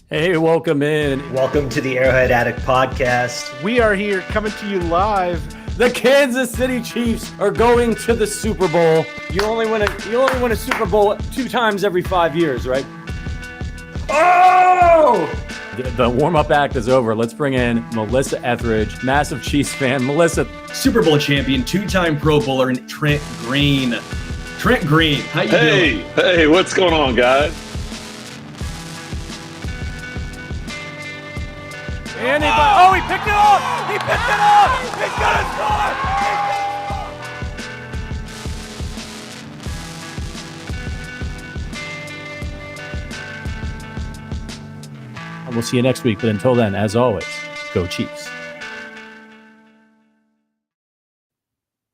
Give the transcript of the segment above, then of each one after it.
Hey, welcome in. Welcome to the Arrowhead Addict podcast. We are here coming to you live. The Kansas City Chiefs are going to the Super Bowl. You only win a Super Bowl 2 times every 5 years, right? Oh! The warm-up act is over. Let's bring in Melissa Etheridge, massive Chiefs fan. Melissa, Super Bowl champion, 2-time Pro Bowler, and Trent Green. Trent Green, how you doing? Hey, what's going on, guys? And he picked it up! He picked it up! He's gonna and we'll see you next week. But until then, as always, go Chiefs.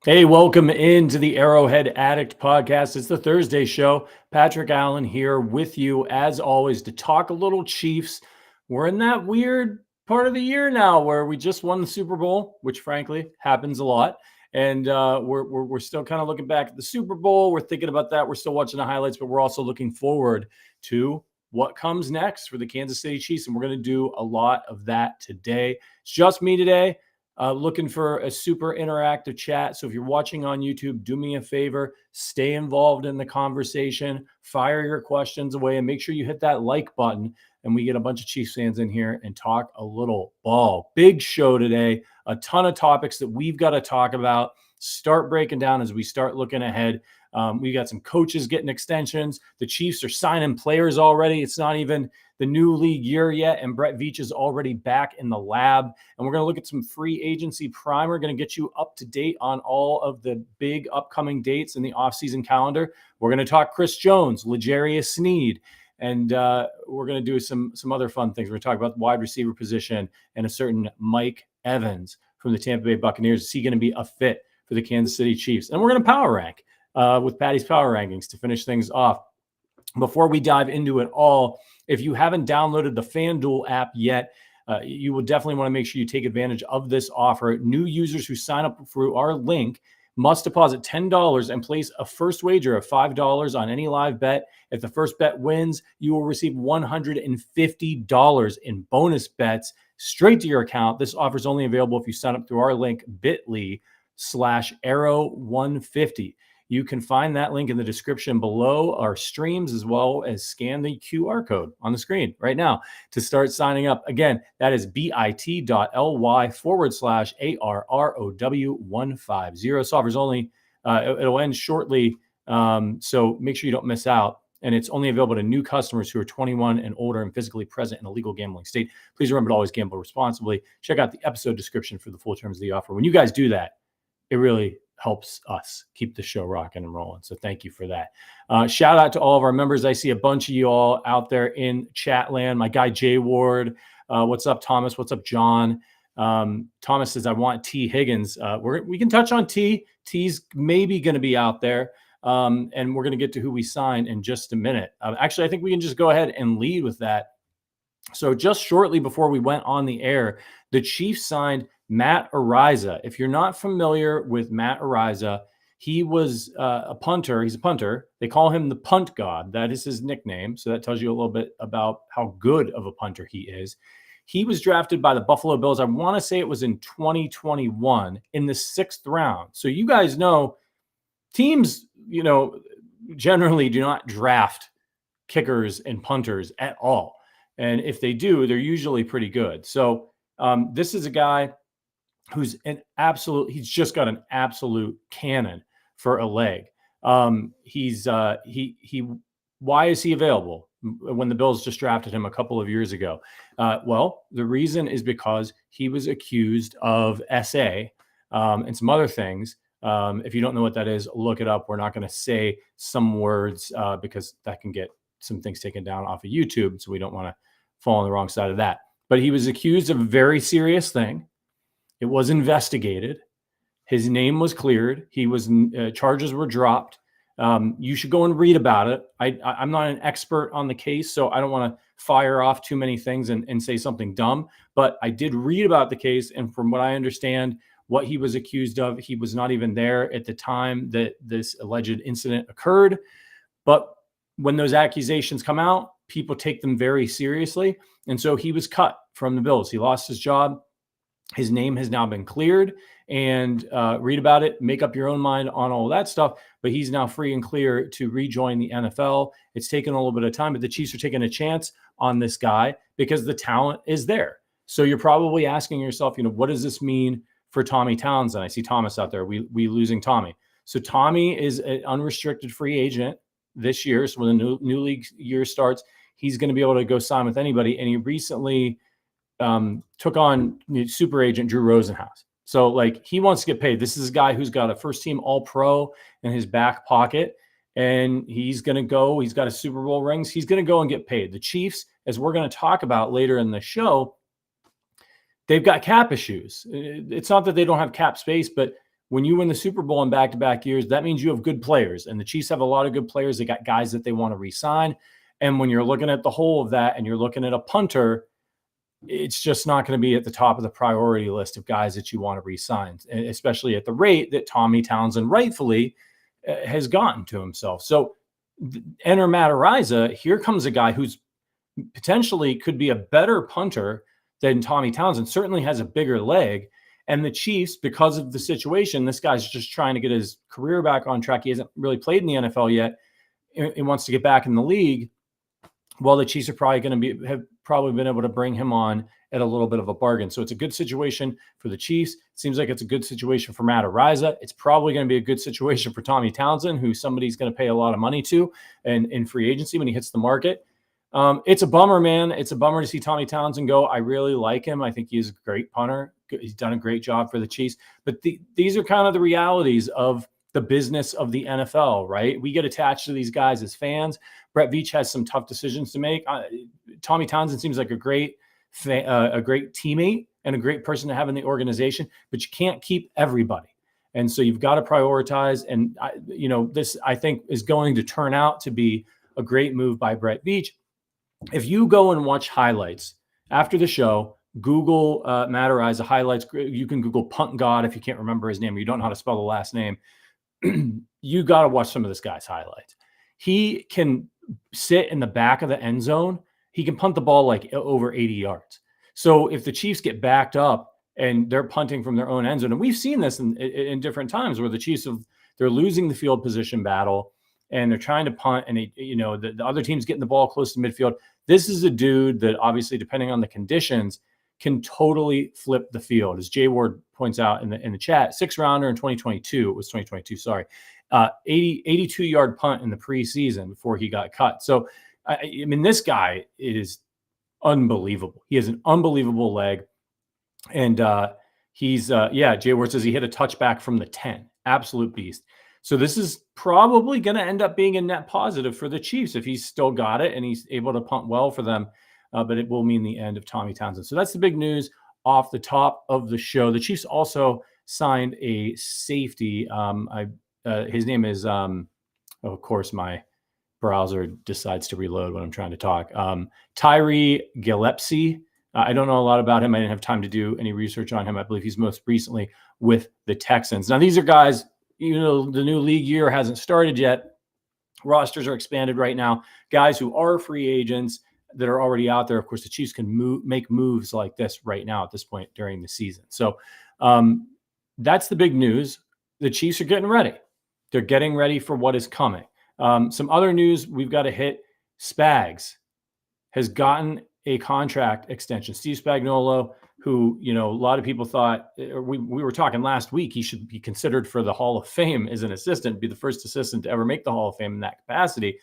Hey, welcome into the Arrowhead Addict podcast. It's the Thursday show. Patrick Allen here with you, as always, to talk a little Chiefs. We're in that weird part of the year now where we just won the Super Bowl, which frankly happens a lot. And we're still kind of looking back at the Super Bowl. We're thinking about that. We're still watching the highlights, but we're also looking forward to what comes next for the Kansas City Chiefs. And we're going to do a lot of that today. It's just me today, looking for a super interactive chat. So if you're watching on YouTube, do me a favor, stay involved in the conversation, fire your questions away, and make sure you hit that like button. And we get a bunch of Chiefs fans in here and talk a little ball. Big show today. A ton of topics that we've got to talk about. Start breaking down as we start looking ahead. We got some coaches getting extensions. The Chiefs are signing players already. It's not even the new league year yet, and Brett Veach is already back in the lab. And we're going to look at some free agency primer. Going to get you up to date on all of the big upcoming dates in the offseason calendar. We're going to talk Chris Jones, L'Jarius Sneed. And we're going to do some other fun things. We're going to talk about the wide receiver position and a certain Mike Evans from the Tampa Bay Buccaneers. Is he going to be a fit for the Kansas City Chiefs? And we're going to power rank with Patty's Power Rankings to finish things off. Before we dive into it all, if you haven't downloaded the FanDuel app yet, you will definitely want to make sure you take advantage of this offer. New users who sign up through our link must deposit $10 and place a first wager of $5 on any live bet. If the first bet wins, you will receive $150 in bonus bets straight to your account. This offer is only available if you sign up through our link, bit.ly/arrow150. You can find that link in the description below our streams, as well as scan the QR code on the screen right now to start signing up. Again, that is bit.ly/ARROW150. This offer's only, it'll end shortly, so make sure you don't miss out. And it's only available to new customers who are 21 and older and physically present in a legal gambling state. Please remember to always gamble responsibly. Check out the episode description for the full terms of the offer. When you guys do that, it really helps us keep the show rocking and rolling. So thank you for that. Shout out to all of our members. I see a bunch of you all out there in chat land. My guy, Jay Ward. What's up, Thomas? What's up, John? Thomas says, I want T. Higgins. We can touch on T. T's maybe going to be out there. And we're going to get to who we sign in just a minute. Actually, I think we can just go ahead and lead with that. So just shortly before we went on the air, the Chiefs signed Matt Araiza. If you're not familiar with Matt Araiza, he was a punter. He's a punter. They call him the punt god. That is his nickname. So that tells you a little bit about how good of a punter he is. He was drafted by the Buffalo Bills. I want to say it was in 2021 in the 6th round. So you guys know teams, generally do not draft kickers and punters at all. And if they do, they're usually pretty good. So this is a guy who's he's just got an absolute cannon for a leg. Why is he available when the Bills just drafted him a couple of years ago? Well, the reason is because he was accused of SA and some other things. If you don't know what that is, look it up. We're not going to say some words because that can get some things taken down off of YouTube. So we don't want to fall on the wrong side of that. But he was accused of a very serious thing. It was investigated. His name was cleared. Charges were dropped. You should go and read about it. I'm not an expert on the case, so I don't want to fire off too many things and say something dumb. But I did read about the case, and from what I understand, what he was accused of, he was not even there at the time that this alleged incident occurred. But when those accusations come out, people take them very seriously. And so he was cut from the Bills. He lost his job. His name has now been cleared, and read about it, make up your own mind on all that stuff. But he's now free and clear to rejoin the NFL. It's taken a little bit of time, but the Chiefs are taking a chance on this guy because the talent is there. So you're probably asking yourself, what does this mean for Tommy Townsend? I see Thomas out there. We losing Tommy. So Tommy is an unrestricted free agent this year. So when the new league year starts, he's going to be able to go sign with anybody. And he recently took on super agent Drew Rosenhaus. So like he wants to get paid. This is a guy who's got a first team All-Pro in his back pocket, and he's going to go. He's got a Super Bowl rings. He's going to go and get paid. The Chiefs, as we're going to talk about later in the show, they've got cap issues. It's not that they don't have cap space, but when you win the Super Bowl in back-to-back years, that means you have good players, and the Chiefs have a lot of good players. They got guys that they want to re-sign, and when you're looking at the whole of that, and you're looking at a punter, it's just not going to be at the top of the priority list of guys that you want to re-sign, especially at the rate that Tommy Townsend rightfully has gotten to himself. So enter Matt Araiza. Here comes a guy who's potentially could be a better punter than Tommy Townsend, certainly has a bigger leg. And the Chiefs, because of the situation, this guy's just trying to get his career back on track. He hasn't really played in the NFL yet. He wants to get back in the league. Well, the Chiefs are probably going to have probably been able to bring him on at a little bit of a bargain. So it's a good situation for the Chiefs. It seems like it's a good situation for Matt Araiza. It's probably going to be a good situation for Tommy Townsend, who somebody's going to pay a lot of money to and in free agency when he hits the market. It's a bummer, man. It's a bummer to see Tommy Townsend go. I really like him. I think he's a great punter. He's done a great job for the Chiefs. But these are kind of the realities of the business of the NFL, right? We get attached to these guys as fans. Brett Veach has some tough decisions to make. Tommy Townsend seems like a great teammate and a great person to have in the organization, but you can't keep everybody. And so you've got to prioritize. And this I think is going to turn out to be a great move by Brett Veach. If you go and watch highlights after the show, Google Matt Araiza highlights. You can Google Punt God if you can't remember his name or you don't know how to spell the last name. You got to watch some of this guy's highlights. He can sit in the back of the end zone. He can punt the ball like over 80 yards. So if the Chiefs get backed up and they're punting from their own end zone, and we've seen this in different times where the Chiefs they're losing the field position battle and they're trying to punt, and the other team's getting the ball close to midfield. This is a dude that obviously, depending on the conditions, can totally flip the field. As Jay Ward points out in the chat, 6th rounder in 2022, it was 2022, sorry, 82-yard punt in the preseason before he got cut. So, I mean, this guy is unbelievable. He has an unbelievable leg. And Jay Ward says he hit a touchback from the 10. Absolute beast. So this is probably going to end up being a net positive for the Chiefs if he's still got it and he's able to punt well for them. But it will mean the end of Tommy Townsend. So that's the big news off the top of the show. The Chiefs also signed a safety. His name is, of course, my browser decides to reload when I'm trying to talk. Tyree Gillespie. I don't know a lot about him. I didn't have time to do any research on him. I believe he's most recently with the Texans. Now, these are guys, the new league year hasn't started yet. Rosters are expanded right now. Guys who are free agents that are already out there. Of course, the Chiefs can make moves like this right now at this point during the season. So that's the big news. The Chiefs are getting ready. They're getting ready for what is coming. Some other news we've got to hit. Spags has gotten a contract extension. Steve Spagnuolo, who, a lot of people thought, we were talking last week, he should be considered for the Hall of Fame as an assistant, be the first assistant to ever make the Hall of Fame in that capacity.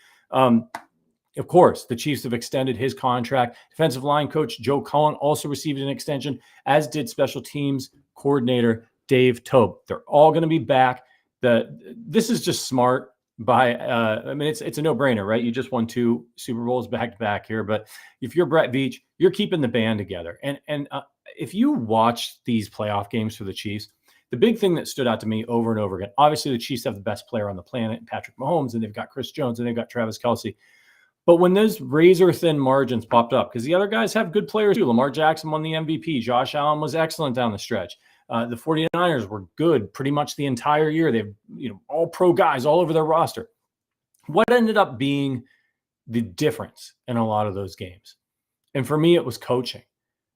Of course, the Chiefs have extended his contract. Defensive line coach Joe Cullen also received an extension, as did special teams coordinator Dave Tobe. They're all going to be back. This is just smart by, it's a no-brainer, right? You just won 2 Super Bowls back-to-back here. But if you're Brett Veach, you're keeping the band together. And if you watch these playoff games for the Chiefs, the big thing that stood out to me over and over again, obviously the Chiefs have the best player on the planet, Patrick Mahomes, and they've got Chris Jones, and they've got Travis Kelce. But when those razor-thin margins popped up, because the other guys have good players too. Lamar Jackson won the MVP. Josh Allen was excellent down the stretch. The 49ers were good pretty much the entire year. They have all pro guys all over their roster. What ended up being the difference in a lot of those games. And for me, it was coaching,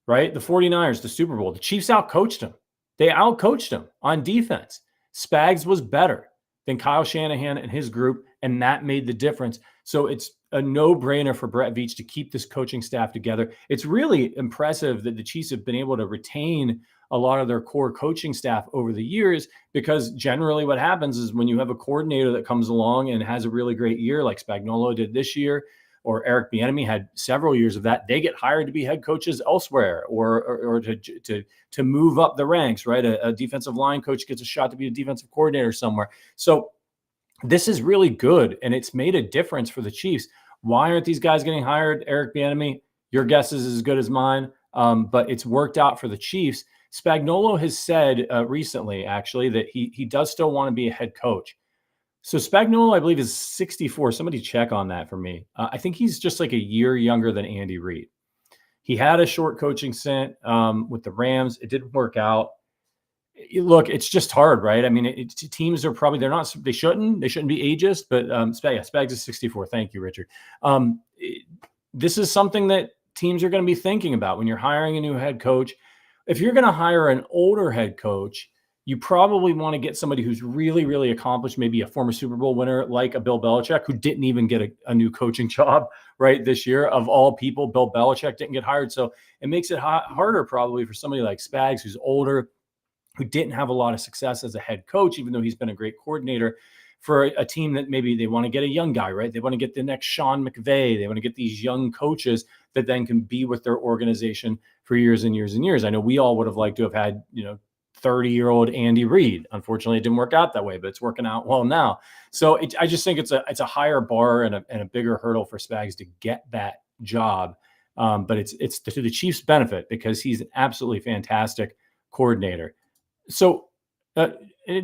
right? The 49ers, the Super Bowl, the Chiefs outcoached them. They outcoached them on defense. Spags was better than Kyle Shanahan and his group, and that made the difference. So it's a no-brainer for Brett Veach to keep this coaching staff together. It's really impressive that the Chiefs have been able to retain a lot of their core coaching staff over the years, because generally what happens is when you have a coordinator that comes along and has a really great year like Spagnuolo did this year, or Eric Bieniemy had several years of that, they get hired to be head coaches elsewhere or to move up the ranks, right? A defensive line coach gets a shot to be a defensive coordinator somewhere. So this is really good, and it's made a difference for the Chiefs. Why aren't these guys getting hired? Eric Bieniemy, your guess is as good as mine, but it's worked out for the Chiefs. Spagnuolo has said recently, actually, that he does still want to be a head coach. So Spagnuolo, I believe, is 64. Somebody check on that for me. I think he's just like a year younger than Andy Reid. He had a short coaching stint with the Rams. It didn't work out. Look, it's just hard, right? I mean, teams are probably, they shouldn't be ageist, but Spags is 64. Thank you, Richard. This is something that teams are going to be thinking about when you're hiring a new head coach. If you're going to hire an older head coach, you probably want to get somebody who's really, really accomplished, maybe a former Super Bowl winner like a Bill Belichick, who didn't even get a new coaching job right this year. Of all people, Bill Belichick didn't get hired. So it makes it harder probably for somebody like Spags, who's older, who didn't have a lot of success as a head coach, even though he's been a great coordinator, for a team that maybe they want to get a young guy, right? They want to get the next Sean McVay. They want to get these young coaches that then can be with their organization for years and years and years. I know we all would have liked to have had, 30-year-old Andy Reid. Unfortunately, it didn't work out that way, but it's working out well now. So I just think it's a higher bar and a bigger hurdle for Spags to get that job. But it's to the Chiefs' benefit, because he's an absolutely fantastic coordinator. So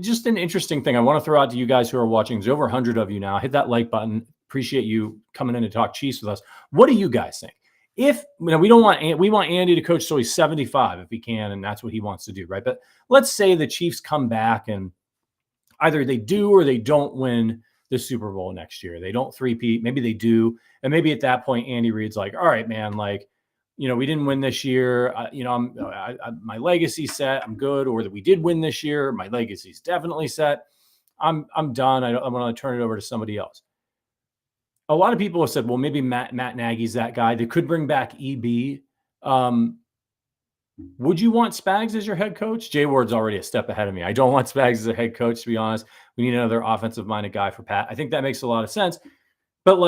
just an interesting thing I want to throw out to you guys who are watching. There's over 100 of you now. Hit that like button. Appreciate you coming in to talk Chiefs with us. What do you guys think? If we want Andy to coach till he's 75 if he can, and that's what he wants to do, right? But let's say the Chiefs come back and either they do or they don't win the Super Bowl next year. They don't three-peat. Maybe they do, and maybe at that point Andy Reid's like, all right, man, like, we didn't win this year. My legacy's set. I'm good. Or that we did win this year. My legacy's definitely set. I'm done. I'm going to turn it over to somebody else. A lot of people have said, well, maybe Matt Nagy's that guy. They could bring back EB. Would you want Spags as your head coach? Jay Ward's already a step ahead of me. I don't want Spags as a head coach, to be honest. We need another offensive-minded guy for Pat. I think that makes a lot of sense. But,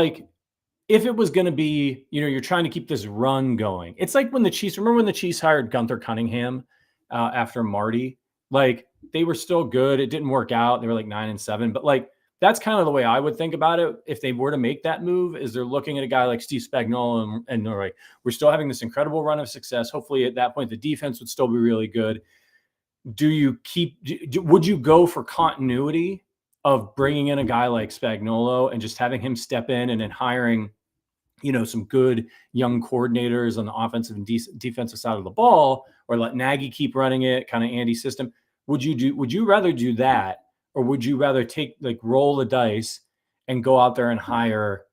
if it was going to be, you're trying to keep this run going. It's like when the Chiefs, remember when the Chiefs hired Gunther Cunningham after Marty? They were still good. It didn't work out. They were 9-7. But, that's kind of the way I would think about it. If they were to make that move, is they're looking at a guy like Steve Spagnuolo and they're like, we're still having this incredible run of success. Hopefully at that point, the defense would still be really good. Would you go for continuity of bringing in a guy like Spagnuolo and just having him step in and then hiring, some good young coordinators on the offensive and defensive side of the ball, or let Nagy keep running it, kind of Andy's system? Would you rather do that? Or would you rather roll the dice and go out there and hire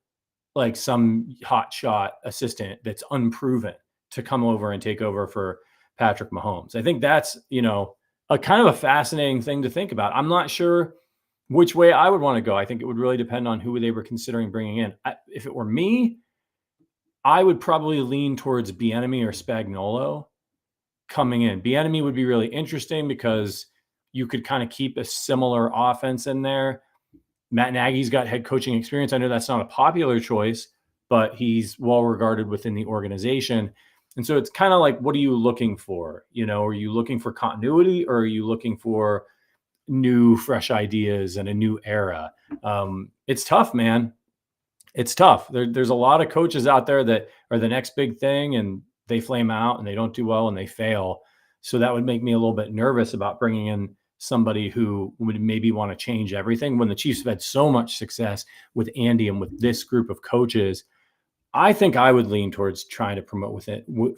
some hotshot assistant that's unproven to come over and take over for Patrick Mahomes? I think that's, a kind of a fascinating thing to think about. I'm not sure which way I would want to go. I think it would really depend on who they were considering bringing in. If it were me, I would probably lean towards Bieniemy or Spagnuolo coming in. Bieniemy would be really interesting because you could kind of keep a similar offense in there. Matt Nagy's got head coaching experience. I know that's not a popular choice, but he's well regarded within the organization. And so it's kind of what are you looking for? Are you looking for continuity, or are you looking for new, fresh ideas and a new era? It's tough, man. It's tough. There's a lot of coaches out there that are the next big thing, and they flame out and they don't do well and they fail. So that would make me a little bit nervous about bringing in somebody who would maybe want to change everything when the Chiefs have had so much success with Andy and with this group of coaches. I think I would lean towards trying to promote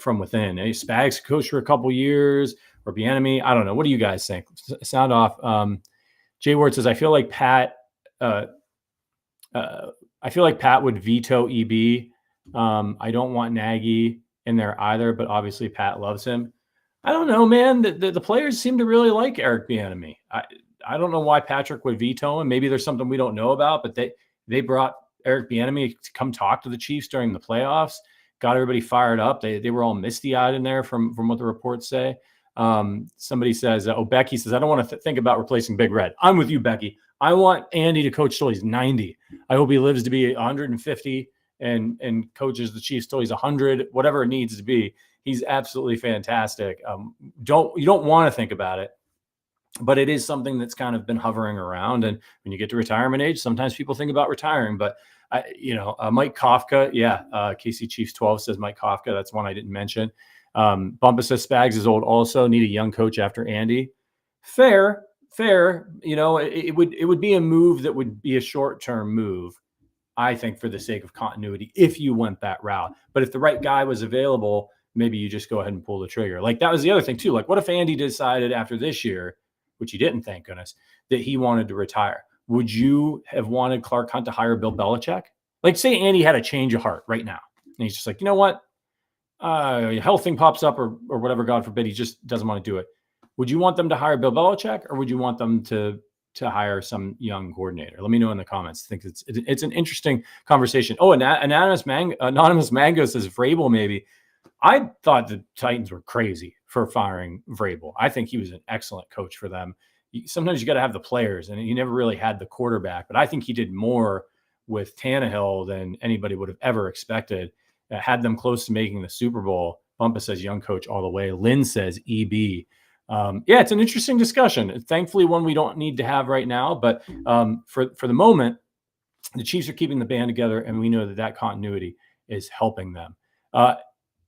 from within. Spags coach for a couple years, or Bieniemy. I don't know. What do you guys think? Sound off. Jay Ward says, I feel like Pat I feel like Pat would veto EB. I don't want Nagy in there either, but obviously Pat loves him. I don't know, man. The players seem to really like Eric Bieniemy. I don't know why Patrick would veto him. Maybe there's something we don't know about, but they brought Eric Bieniemy to come talk to the Chiefs during the playoffs, got everybody fired up. They were all misty-eyed in there from what the reports say. Somebody says, Becky says, I don't want to think about replacing Big Red. I'm with you, Becky. I want Andy to coach till he's 90. I hope he lives to be 150 and coaches the Chiefs till he's 100, whatever it needs to be. He's absolutely fantastic. You don't want to think about it, but it is something that's kind of been hovering around. And when you get to retirement age, sometimes people think about retiring. But Mike Kafka, KC Chiefs 12 says Mike Kafka. That's one I didn't mention. Bumpus says Spags is old. Also need a young coach after Andy. Fair. It would be a move that would be a short-term move, I think, for the sake of continuity, if you went that route. But if the right guy was available, maybe you just go ahead and pull the trigger. Like, that was the other thing too. Like, what if Andy decided after this year, which he didn't, thank goodness, that he wanted to retire? Would you have wanted Clark Hunt to hire Bill Belichick? Like, say Andy had a change of heart right now, and he's just like, you know what? Health thing pops up or whatever, God forbid, he just doesn't want to do it. Would you want them to hire Bill Belichick, or would you want them to hire some young coordinator? Let me know in the comments. I think it's an interesting conversation. Oh, Anonymous Mango says Vrabel maybe. I thought the Titans were crazy for firing Vrabel. I think he was an excellent coach for them. Sometimes you got to have the players, and he never really had the quarterback. But I think he did more with Tannehill than anybody would have ever expected. Had them close to making the Super Bowl. Bumpus says young coach all the way. Lynn says EB. It's an interesting discussion. Thankfully, one we don't need to have right now. But for the moment, the Chiefs are keeping the band together, and we know that continuity is helping them.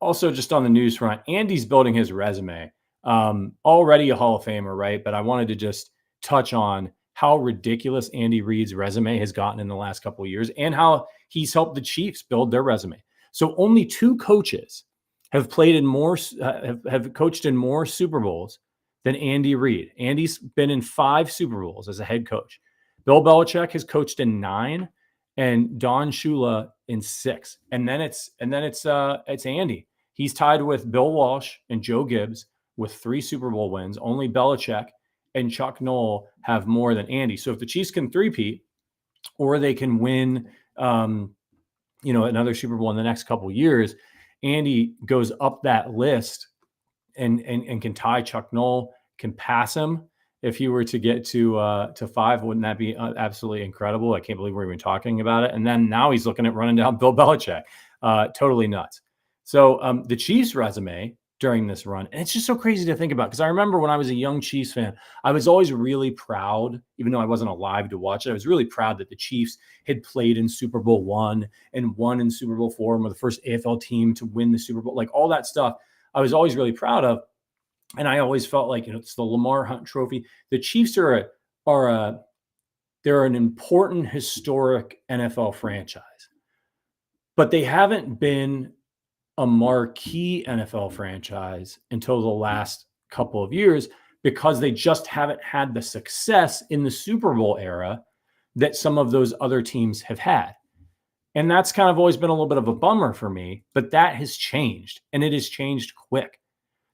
Also, just on the news front, Andy's building his resume. Already a Hall of Famer, right? But I wanted to just touch on how ridiculous Andy Reid's resume has gotten in the last couple of years and how he's helped the Chiefs build their resume. So only 2 coaches have played in more, have coached in more Super Bowls than Andy Reid. Andy's been in 5 Super Bowls as a head coach. Bill Belichick has coached in 9, and Don Shula in 6. And then it's Andy. He's tied with Bill Walsh and Joe Gibbs with 3 Super Bowl wins. Only Belichick and Chuck Noll have more than Andy. So if the Chiefs can three-peat, or they can win, another Super Bowl in the next couple of years, Andy goes up that list and can tie Chuck Noll, can pass him. If he were to get to 5, wouldn't that be absolutely incredible? I can't believe we're even talking about it. And then now he's looking at running down Bill Belichick. Totally nuts. So the Chiefs' resume during this run, and it's just so crazy to think about, because I remember when I was a young Chiefs fan, I was always really proud, even though I wasn't alive to watch it, I was really proud that the Chiefs had played in Super Bowl 1 and won in Super Bowl 4 and were the first AFL team to win the Super Bowl. Like, all that stuff I was always really proud of. And I always felt like, it's the Lamar Hunt Trophy. The Chiefs they're an important historic NFL franchise, but they haven't been a marquee NFL franchise until the last couple of years, because they just haven't had the success in the Super Bowl era that some of those other teams have had. And that's kind of always been a little bit of a bummer for me, but that has changed, and it has changed quick.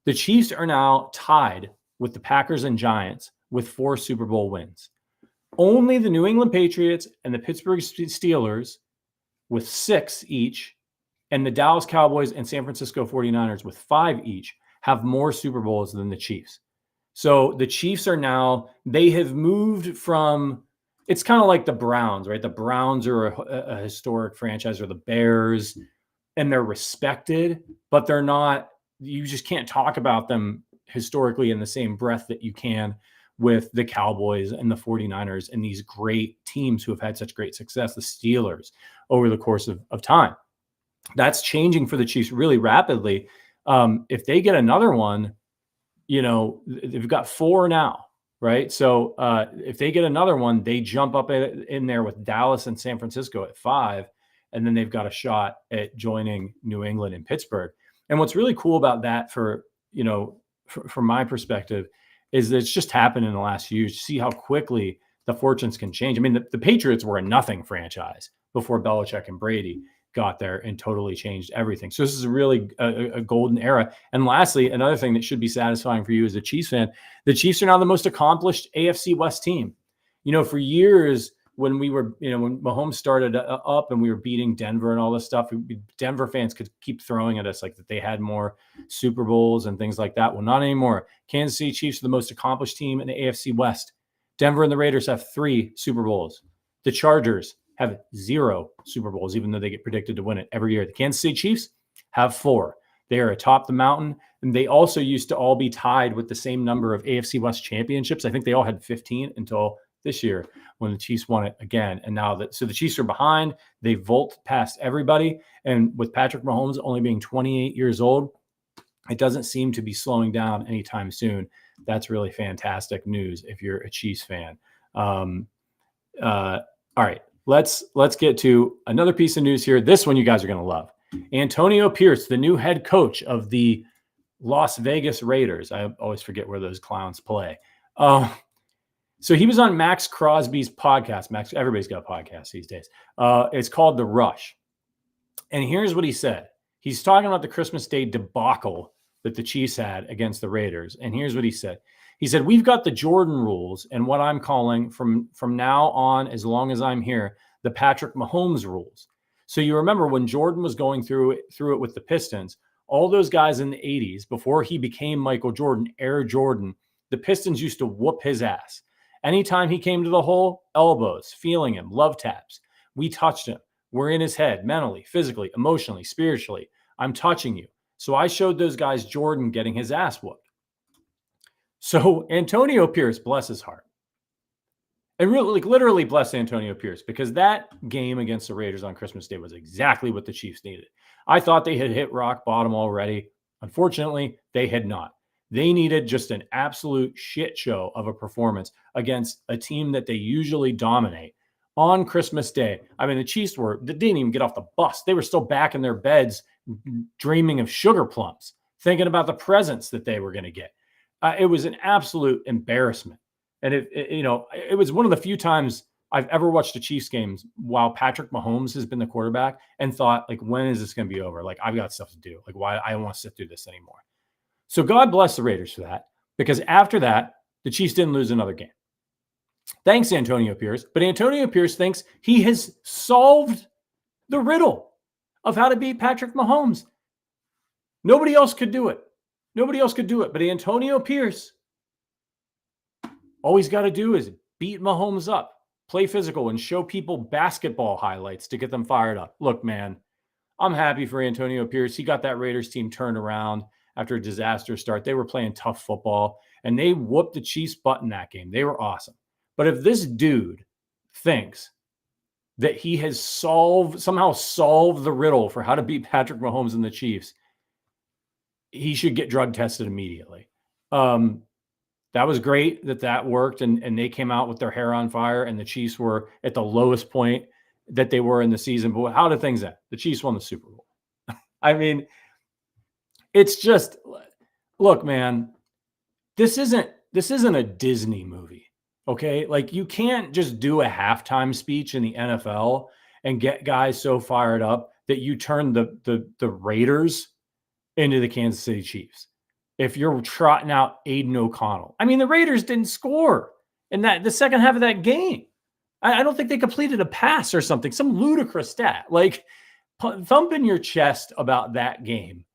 The Chiefs are now tied with the Packers and Giants with 4 Super Bowl wins. Only the New England Patriots and the Pittsburgh Steelers with 6 each, and the Dallas Cowboys and San Francisco 49ers with 5 each have more Super Bowls than the Chiefs. So the Chiefs are now, they have moved from, it's kind of like the Browns, right? The Browns are a historic franchise, or the Bears, and they're respected, but they're not, you just can't talk about them historically in the same breath that you can with the Cowboys and the 49ers and these great teams who have had such great success, the Steelers, over the course of time. That's changing for the Chiefs really rapidly. If they get another one, they've got 4 now, right? So if they get another one, they jump up in there with Dallas and San Francisco at 5, and then they've got a shot at joining New England and Pittsburgh. And what's really cool about that from my perspective is that it's just happened in the last few years. See how quickly the fortunes can change. I mean, the Patriots were a nothing franchise before Belichick and Brady got there and totally changed everything. So this is really a golden era. And lastly, another thing that should be satisfying for you as a Chiefs fan, the Chiefs are now the most accomplished AFC West team. For years when we were, when Mahomes started up and we were beating Denver and all this stuff, Denver fans could keep throwing at us like that they had more Super Bowls and things like that. Well, not anymore. Kansas City Chiefs are the most accomplished team in the AFC West. Denver and the Raiders have 3 Super Bowls. The Chargers have 0 Super Bowls, even though they get predicted to win it every year. The Kansas City Chiefs have 4. They are atop the mountain, and they also used to all be tied with the same number of AFC West championships. I think they all had 15 until this year when the Chiefs won it again. And now so the Chiefs are behind. They vault past everybody. And with Patrick Mahomes only being 28 years old, it doesn't seem to be slowing down anytime soon. That's really fantastic news if you're a Chiefs fan. All right, let's get to another piece of news here. This one you guys are going to love. Antonio Pierce, the new head coach of the Las Vegas Raiders. I always forget where those clowns play. So he was on Max Crosby's podcast. Everybody's got podcasts these days. It's called The Rush. And here's what he said. He's talking about the Christmas Day debacle that the Chiefs had against the Raiders. And here's what he said. He said, we've got the Jordan rules and what I'm calling from now on, as long as I'm here, the Patrick Mahomes rules. So you remember when Jordan was going through it with the Pistons, all those guys in the 80s, before he became Michael Jordan, Air Jordan, the Pistons used to whoop his ass. Anytime he came to the hole, elbows, feeling him, love taps. We touched him. We're in his head, mentally, physically, emotionally, spiritually. I'm touching you. So I showed those guys Jordan getting his ass whooped. So Antonio Pierce, bless his heart, and really, literally bless Antonio Pierce, because that game against the Raiders on Christmas Day was exactly what the Chiefs needed. I thought they had hit rock bottom already. Unfortunately, they had not. They needed just an absolute shit show of a performance against a team that they usually dominate on Christmas Day. I mean, the Chiefs they didn't even get off the bus. They were still back in their beds dreaming of sugar plums, thinking about the presents that they were going to get. It was an absolute embarrassment. And it was one of the few times I've ever watched a Chiefs games while Patrick Mahomes has been the quarterback and thought, like, when is this going to be over? Like, I've got stuff to do. Like, why? I don't want to sit through this anymore. So God bless the Raiders for that, because after that, the Chiefs didn't lose another game. Thanks, Antonio Pierce. But Antonio Pierce thinks he has solved the riddle of how to beat Patrick Mahomes. Nobody else could do it. But Antonio Pierce, all he's got to do is beat Mahomes up, play physical, and show people basketball highlights to get them fired up. Look, man, I'm happy for Antonio Pierce. He got that Raiders team turned around after a disaster start. They were playing tough football, and they whooped the Chiefs' butt in that game. They were awesome. But if this dude thinks that he has somehow solved the riddle for how to beat Patrick Mahomes and the Chiefs, he should get drug tested immediately. That was great that worked, and they came out with their hair on fire, and the Chiefs were at the lowest point that they were in the season. But how did things end? The Chiefs won the Super Bowl. I mean, it's just, look, man, this isn't a Disney movie, okay? Like, you can't just do a halftime speech in the NFL and get guys so fired up that you turn the Raiders into the Kansas City Chiefs. If you're trotting out Aiden O'Connell. I mean, the Raiders didn't score in the second half of that game. I don't think they completed a pass or something, some ludicrous stat. Like, thumping your chest about that game.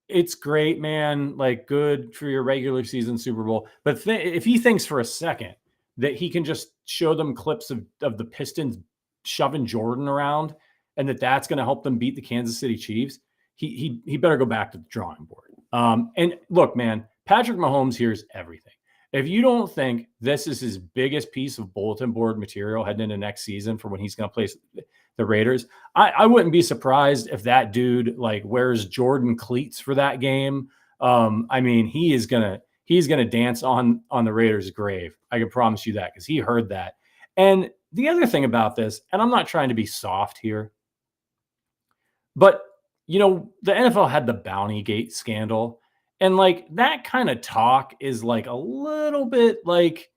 It's great, man. Like, good for your regular season Super Bowl. But if he thinks for a second that he can just show them clips of the Pistons shoving Jordan around and that's going to help them beat the Kansas City Chiefs, he better go back to the drawing board. And look, man, Patrick Mahomes hears everything. If you don't think this is his biggest piece of bulletin board material heading into next season for when he's going to play the Raiders, I wouldn't be surprised if that dude like wears Jordan cleats for that game. I mean, he's gonna dance on the Raiders' grave. I can promise you that, because he heard that. And the other thing about this, and I'm not trying to be soft here, but the NFL had the Bounty Gate scandal. And like that kind of talk is like a little bit like,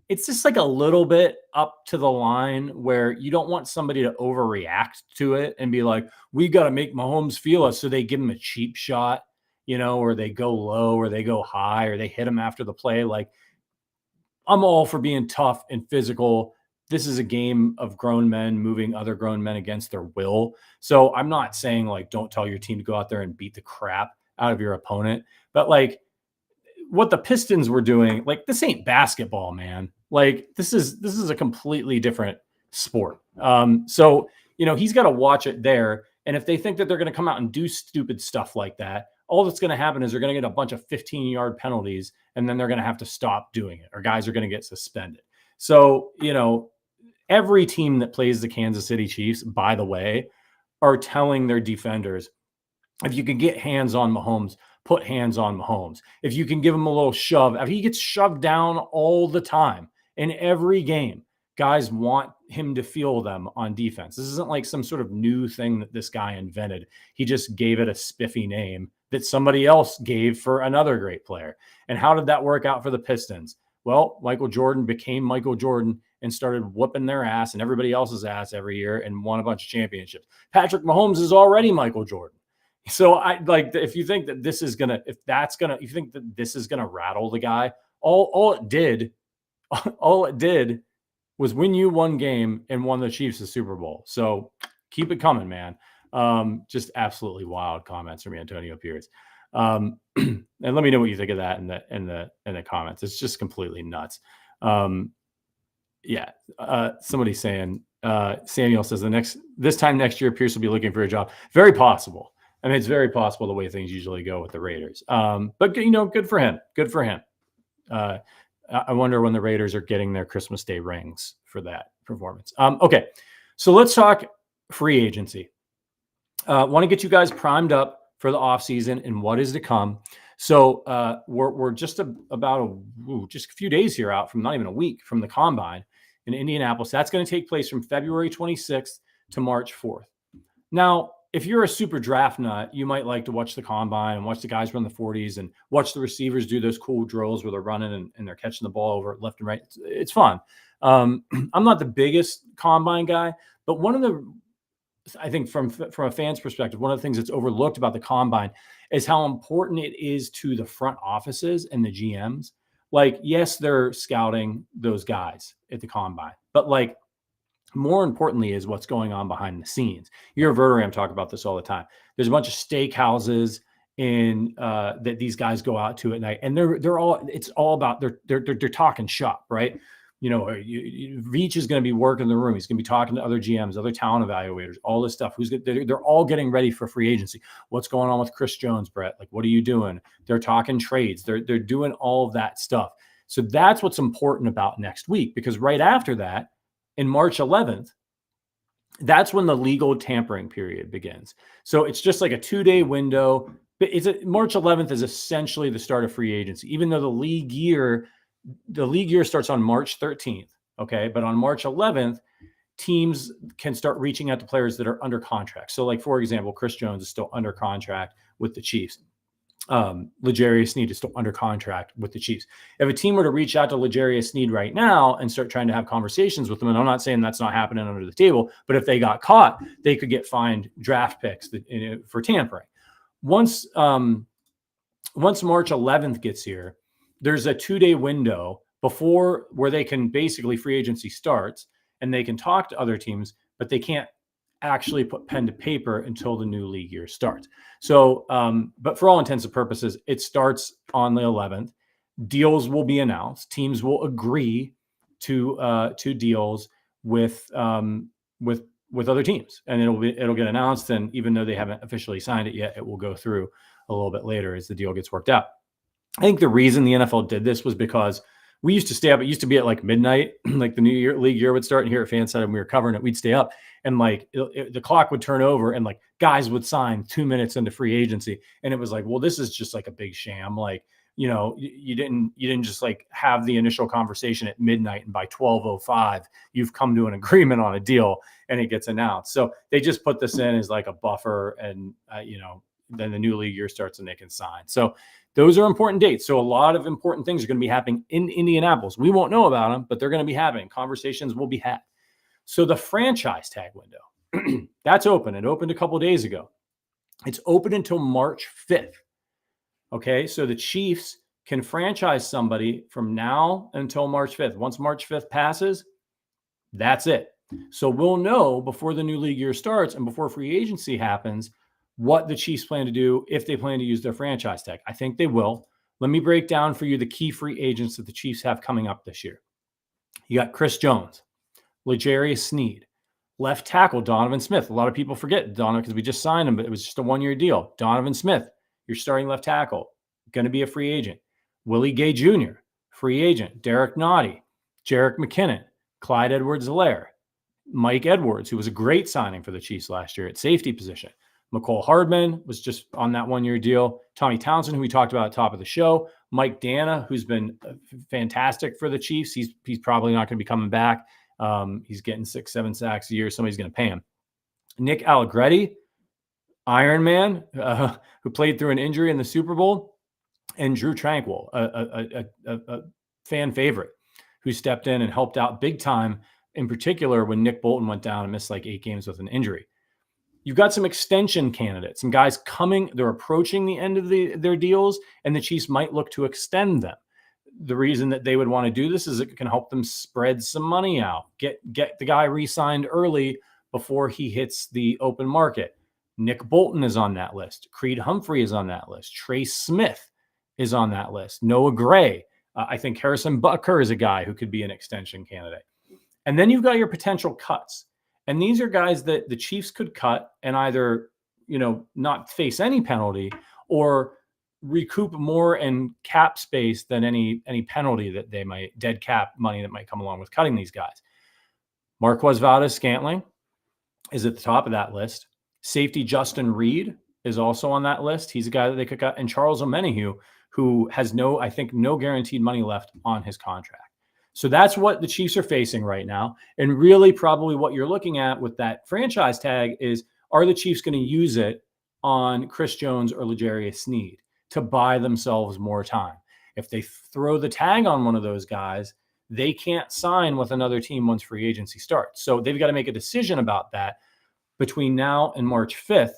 it's just like a little bit up to the line where you don't want somebody to overreact to it and be like, we got to make Mahomes feel us. So they give him a cheap shot, or they go low or they go high or they hit him after the play. Like, I'm all for being tough and physical. This is a game of grown men moving other grown men against their will. So I'm not saying like, don't tell your team to go out there and beat the crap out of your opponent. But like what the Pistons were doing, like this ain't basketball, man. Like this is a completely different sport. So, he's got to watch it there. And if they think that they're going to come out and do stupid stuff like that, all that's going to happen is they're going to get a bunch of 15-yard penalties, and then they're going to have to stop doing it, or guys are going to get suspended. So, every team that plays the Kansas City Chiefs, by the way, are telling their defenders, if you can get hands on Mahomes, put hands on Mahomes. If you can give him a little shove, he gets shoved down all the time in every game. Guys want him to feel them on defense. This isn't like some sort of new thing that this guy invented. He just gave it a spiffy name that somebody else gave for another great player. And how did that work out for the Pistons? Well, Michael Jordan became Michael Jordan and started whooping their ass and everybody else's ass every year and won a bunch of championships. Patrick Mahomes is already Michael Jordan. So I like, if you think that this is going to, you think that this is going to rattle the guy, all it did was win you one game and won the Chiefs the Super Bowl. So keep it coming, man. Just absolutely wild comments from Antonio Pierce. And let me know what you think of that in the comments. It's just completely nuts. Somebody's saying, Samuel says this time next year, Pierce will be looking for a job. Very possible. I mean, it's very possible the way things usually go with the Raiders. But good for him. Good for him. I wonder when the Raiders are getting their Christmas Day rings for that performance. Okay. So let's talk free agency. Want to get you guys primed up for the offseason and what is to come. So we're just just a few days here out from, not even a week from the Combine in Indianapolis. That's going to take place from February 26th to March 4th. Now, if you're a super draft nut, you might like to watch the Combine and watch the guys run the 40s and watch the receivers do those cool drills where they're running and they're catching the ball over left and right. It's fun. I'm not the biggest Combine guy, but I think from a fan's perspective, one of the things that's overlooked about the Combine is how important it is to the front offices and the GMs. Like, yes, they're scouting those guys at the Combine, but like, more importantly is what's going on behind the scenes. You hear Verderam talk about this all the time. There's a bunch of steakhouses that these guys go out to at night, and it's all about they're talking shop, right? Veach is going to be working the room. He's going to be talking to other GMs, other talent evaluators, all this stuff. They're all getting ready for free agency. What's going on with Chris Jones, Brett? Like, what are you doing? They're talking trades. They're doing all of that stuff. So that's what's important about next week, because right after that, in March 11th, that's when the legal tampering period begins. So it's just like a 2-day window. March 11th is essentially the start of free agency, even though the league year starts on March 13th. Okay. But on March 11th, teams can start reaching out to players that are under contract. So like, for example, Chris Jones is still under contract with the Chiefs. L'Jarius Sneed is still under contract with the Chiefs. If a team were to reach out to L'Jarius Sneed right now and start trying to have conversations with them, and I'm not saying that's not happening under the table, but if they got caught, they could get fined draft picks for tampering. Once March 11th gets here, there's a 2-day window before where they can basically free agency starts and they can talk to other teams, but they can't actually put pen to paper until the new league year starts. So, but for all intents and purposes, it starts on the 11th. Deals will be announced. Teams will agree to deals with other teams, and it'll get announced. And even though they haven't officially signed it yet, it will go through a little bit later as the deal gets worked out. I think the reason the NFL did this was because we used to stay up. It used to be at like midnight, like the new league year would start, and here at FanSide, and we were covering it, we'd stay up, and like the clock would turn over, and like guys would sign 2 minutes into free agency, and it was like, well, this is just like a big sham. Like, you didn't just like have the initial conversation at midnight, and by 12:05, you've come to an agreement on a deal, and it gets announced. So they just put this in as like a buffer, and then the new league year starts and they can sign. So Those are important dates. So a lot of important things are going to be happening in Indianapolis. We won't know about them, but they're going to be happening. Conversations will be had. So the franchise tag window, that's open. It opened a couple of days ago. It's open until March 5th. Okay, so the Chiefs can franchise somebody from now until March 5th. Once March 5th passes, that's it. So we'll know before the new league year starts and before free agency happens what the Chiefs plan to do if they plan to use their franchise tag. I think they will. Let me break down for you the key free agents that the Chiefs have coming up this year. You got Chris Jones, L'Jarius Sneed, left tackle Donovan Smith. A lot of people forget Donovan because we just signed him, but it was just a one-year deal. Donovan Smith, your starting left tackle, going to be a free agent. Willie Gay Jr., free agent. Derek Nottie, Jerick McKinnon, Clyde Edwards-Helaire, Mike Edwards, who was a great signing for the Chiefs last year at safety position. McCole Hardman was just on that one-year deal. Tommy Townsend, who we talked about at the top of the show. Mike Dana, who's been fantastic for the Chiefs. He's probably not going to be coming back. He's getting 6-7 sacks a year. Somebody's going to pay him. Nick Allegretti, Iron Man, who played through an injury in the Super Bowl. And Drew Tranquil, a fan favorite, who stepped in and helped out big time, in particular when Nick Bolton went down and missed like 8 games with an injury. You've got some extension candidates, some guys coming, they're approaching the end of their deals, and the Chiefs might look to extend them. The reason that they would want to do this is it can help them spread some money out, get the guy re-signed early before he hits the open market. Nick Bolton is on that list. Creed Humphrey is on that list. Trey Smith is on that list. Noah Gray. I think Harrison Butker is a guy who could be an extension candidate. And then you've got your potential cuts. And these are guys that the Chiefs could cut and either, not face any penalty or recoup more in cap space than any penalty that they might, dead cap money that might come along with cutting these guys. Marquez Valdes-Scantling is at the top of that list. Safety Justin Reed is also on that list. He's a guy that they could cut. And Charles Omenihu, who has no guaranteed money left on his contract. So that's what the Chiefs are facing right now. And really probably what you're looking at with that franchise tag is, are the Chiefs going to use it on Chris Jones or L'Jarius Sneed to buy themselves more time? If they throw the tag on one of those guys, they can't sign with another team once free agency starts. So they've got to make a decision about that between now and March 5th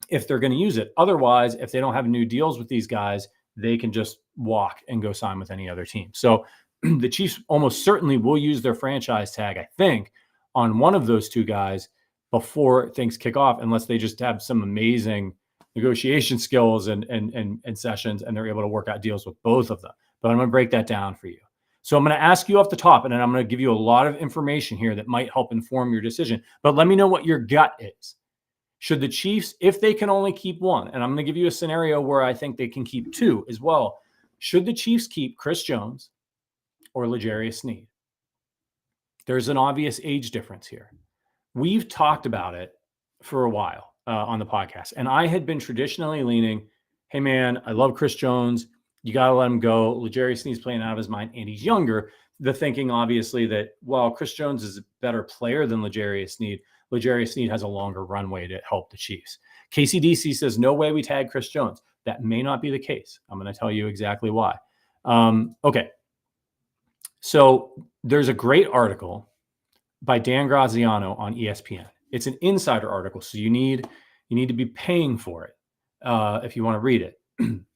if they're going to use it. Otherwise, if they don't have new deals with these guys, they can just walk and go sign with any other team. So the Chiefs almost certainly will use their franchise tag, I think, on one of those two guys before things kick off, unless they just have some amazing negotiation skills and sessions and they're able to work out deals with both of them. But I'm going to break that down for you. So I'm going to ask you off the top, and then I'm going to give you a lot of information here that might help inform your decision. But let me know what your gut is. Should the Chiefs, if they can only keep one, and I'm going to give you a scenario where I think they can keep two as well. Should the Chiefs keep Chris Jones or L'Jarius Sneed? There's an obvious age difference here. We've talked about it for a while on the podcast, and I had been traditionally leaning, hey man, I love Chris Jones. You got to let him go. L'Jarius Sneed's playing out of his mind, and he's younger. The thinking, obviously, that while Chris Jones is a better player than L'Jarius Sneed, L'Jarius Sneed has a longer runway to help the Chiefs. KCDC says, no way we tag Chris Jones. That may not be the case. I'm going to tell you exactly why. Okay. So there's a great article by Dan Graziano on ESPN. It's an insider article, so you need to be paying for it if you want to read it.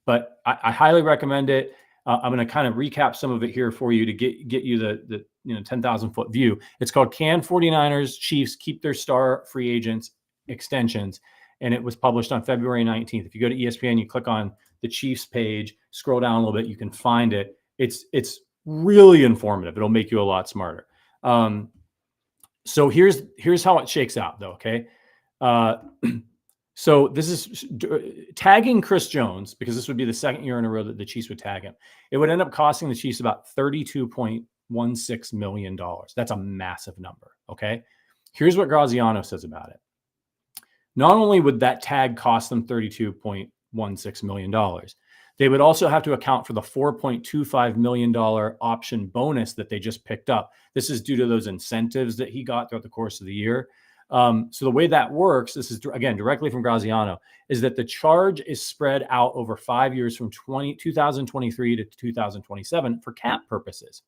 But I highly recommend it. I'm going to kind of recap some of it here for you to get you the 10,000 foot view. It's called "Can 49ers Chiefs Keep Their Star Free Agents Extensions?" And it was published on February 19th. If you go to ESPN, you click on the Chiefs page, scroll down a little bit, you can find it. It's really informative. It'll make you a lot smarter. So here's how it shakes out, though. Okay. So this is tagging Chris Jones, because this would be the second year in a row that the Chiefs would tag him. It would end up costing the Chiefs about $32.16 million. That's a massive number. Okay. Here's what Graziano says about it. Not only would that tag cost them $32.16 million, they would also have to account for the $4.25 million option bonus that they just picked up. This is due to those incentives that he got throughout the course of the year. So the way that works, this is again directly from Graziano, is that the charge is spread out over 5 years from 2023 to 2027 for cap purposes.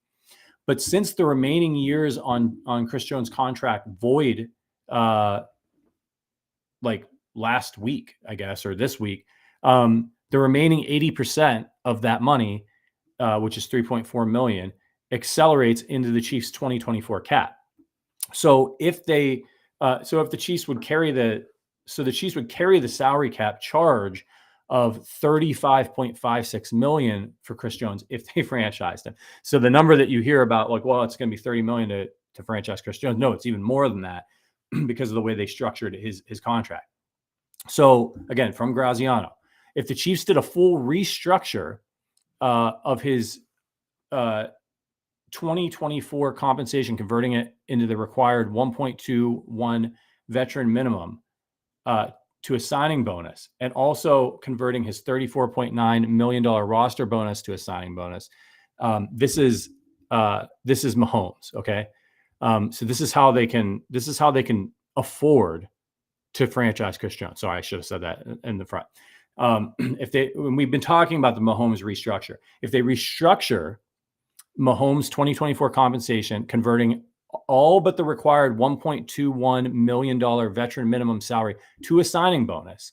But since the remaining years on Chris Jones' contract void, like last week, I guess, or this week, the remaining 80% of that money, which is $3.4 million, accelerates into the Chiefs' 2024 cap. So if the Chiefs would carry the salary cap charge of $35.56 million for Chris Jones if they franchised him. So the number that you hear about, like, well, it's going to be $30 million to franchise Chris Jones. No, it's even more than that because of the way they structured his contract. So again, from Graziano, if the Chiefs did a full restructure of his 2024 compensation, converting it into the required 1.21 veteran minimum to a signing bonus, and also converting his $34.9 million roster bonus to a signing bonus. This is Mahomes. Okay. So this is how they can afford to franchise Chris Jones. Sorry, I should have said that in the front. When we've been talking about the Mahomes restructure, if they restructure Mahomes' 2024 compensation, converting all but the required $1.21 million veteran minimum salary to a signing bonus,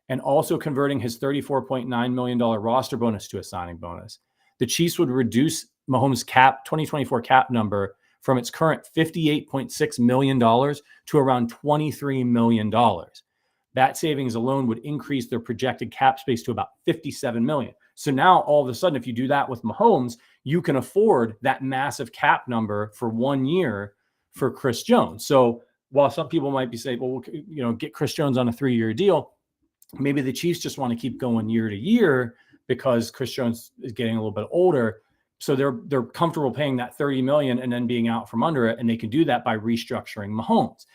and also converting his $34.9 million roster bonus to a signing bonus, the Chiefs would reduce Mahomes' 2024 cap number from its current $58.6 million to around $23 million. That savings alone would increase their projected cap space to about $57 million. So now all of a sudden, if you do that with Mahomes, you can afford that massive cap number for 1 year for Chris Jones. So while some people might be saying, well, get Chris Jones on a 3-year deal, maybe the Chiefs just want to keep going year to year because Chris Jones is getting a little bit older. So they're comfortable paying that $30 million and then being out from under it. And they can do that by restructuring Mahomes.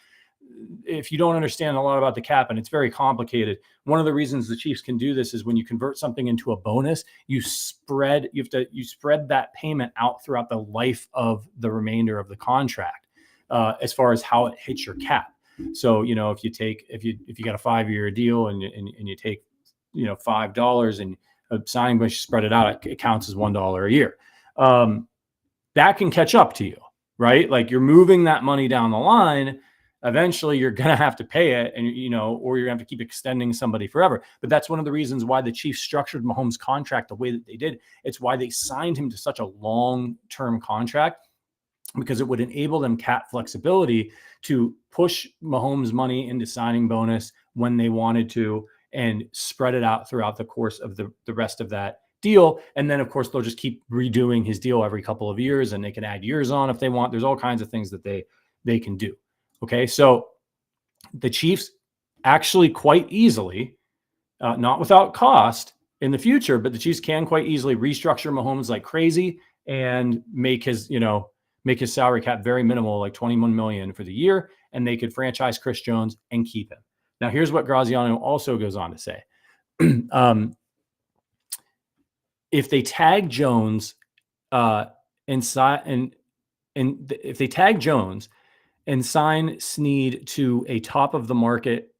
If you don't understand a lot about the cap, and it's very complicated, one of the reasons the Chiefs can do this is when you convert something into a bonus, you spread that payment out throughout the life of the remainder of the contract, as far as how it hits your cap. So, if you got a 5-year deal and you take, $5 and a signing bonus, spread it out, it counts as $1 a year. That can catch up to you, right? Like you're moving that money down the line. Eventually you're going to have to pay it and, or you're going to have to keep extending somebody forever. But that's one of the reasons why the Chiefs structured Mahomes' contract the way that they did. It's why they signed him to such a long-term contract, because it would enable them cap flexibility to push Mahomes' money into signing bonus when they wanted to and spread it out throughout the course of the rest of that deal. And then, of course, they'll just keep redoing his deal every couple of years, and they can add years on if they want. There's all kinds of things that they can do. Okay, so the Chiefs actually quite easily, not without cost in the future, but the Chiefs can quite easily restructure Mahomes like crazy and make his salary cap very minimal, like $21 million for the year, and they could franchise Chris Jones and keep him. Now, here's what Graziano also goes on to say. If they tag Jones if they tag Jones and sign Sneed to a top of the market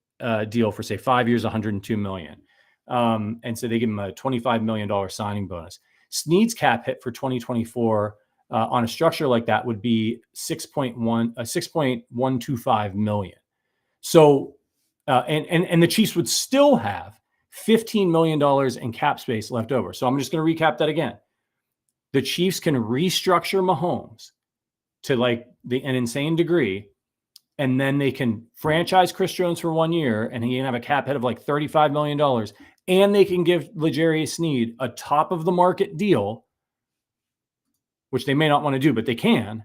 deal for, say, 5 years, $102 million. And so they give him a $25 million signing bonus. Sneed's cap hit for 2024 on a structure like that would be $6.125 million. So, and the Chiefs would still have $15 million in cap space left over. So I'm just going to recap that again. The Chiefs can restructure Mahomes to like an insane degree, and then they can franchise Chris Jones for 1 year, and he can have a cap hit of like $35 million, and they can give L'Jarius Sneed a top of the market deal, which they may not want to do, but they can,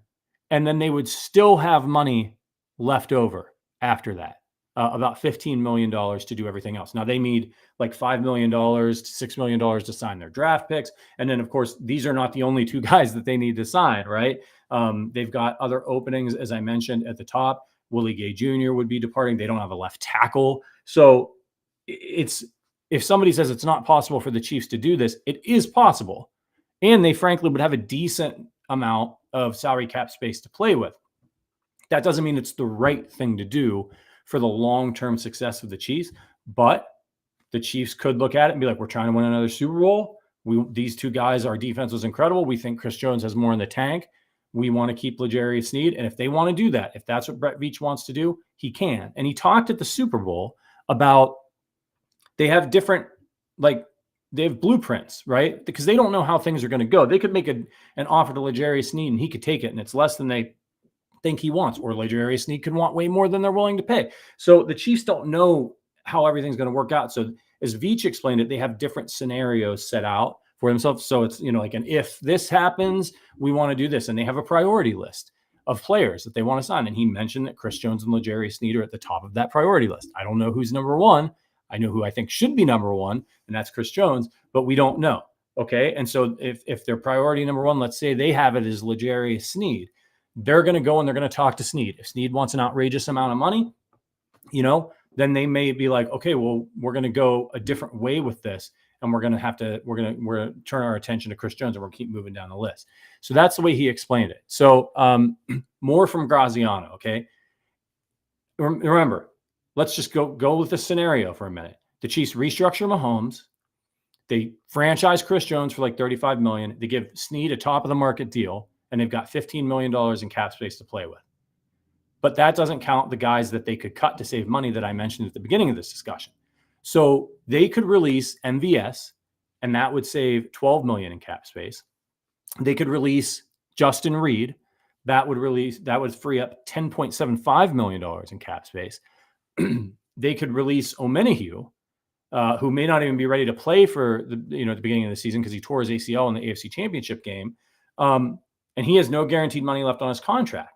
and then they would still have money left over after that, about $15 million to do everything else. Now they need like $5 million to $6 million to sign their draft picks. And then, of course, these are not the only two guys that they need to sign, right? They've got other openings, as I mentioned at the top. Willie Gay Jr. would be departing. They don't have a left tackle. So if somebody says it's not possible for the Chiefs to do this, it is possible. And they frankly would have a decent amount of salary cap space to play with. That doesn't mean it's the right thing to do for the long-term success of the Chiefs, but the Chiefs could look at it and be like, we're trying to win another Super Bowl. These two guys, our defense was incredible. We think Chris Jones has more in the tank. We want to keep L'Jarius Sneed. And if they want to do that, if that's what Brett Veach wants to do, he can. And he talked at the Super Bowl about they have different, like, they have blueprints, right? Because they don't know how things are going to go. They could make an offer to L'Jarius Sneed and he could take it, and it's less than they think he wants, or L'Jarius Sneed could want way more than they're willing to pay. So the Chiefs don't know how everything's going to work out. So as Veach explained it, they have different scenarios set out for themselves. So it's, like an, if this happens, we want to do this. And they have a priority list of players that they want to sign. And he mentioned that Chris Jones and L'Jarius Sneed are at the top of that priority list. I don't know who's number one. I know who I think should be number one, and that's Chris Jones, but we don't know. Okay. And so if their priority number one, let's say they have it as L'Jarius Sneed, they're going to go and they're going to talk to Sneed. If Sneed wants an outrageous amount of money, then they may be like, okay, well, we're going to go a different way with this. And we're going to turn our attention to Chris Jones, and we're going to keep moving down the list. So that's the way he explained it. So more from Graziano. Okay. Remember, let's just go with the scenario for a minute. The Chiefs restructure Mahomes. They franchise Chris Jones for like $35 million. They give Sneed a top of the market deal, and they've got $15 million in cap space to play with. But that doesn't count the guys that they could cut to save money that I mentioned at the beginning of this discussion. So they could release MVS, and that would save $12 million in cap space. They could release Justin Reed. That would free up $10.75 million in cap space. They could release Omenahue, who may not even be ready to play for the at the beginning of the season because he tore his ACL in the AFC Championship game, and he has no guaranteed money left on his contract.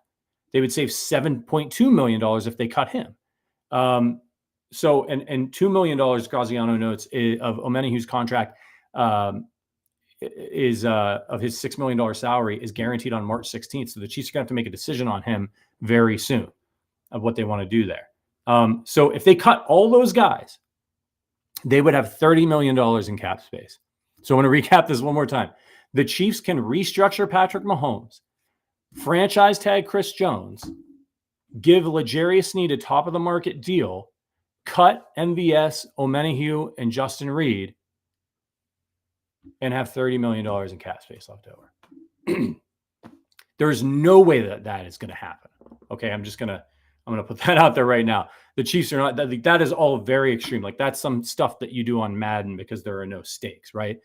They would save $7.2 million if they cut him. So $2 million, Graziano notes, of Omenahue's contract is of his $6 million salary is guaranteed on March 16th. So the Chiefs are going to have to make a decision on him very soon of what they want to do there. So if they cut all those guys, they would have $30 million in cap space. So I want to recap this one more time. The Chiefs can restructure Patrick Mahomes, franchise tag Chris Jones, give L'Jarius Sneed a top of the market deal, cut MVS, Omenahue, and Justin Reed, and have $30 million in cap space left over. There's no way that is going to happen. Okay, I'm going to put that out there right now. The Chiefs are not, that is all very extreme. Like, that's some stuff that you do on Madden because there are no stakes, right?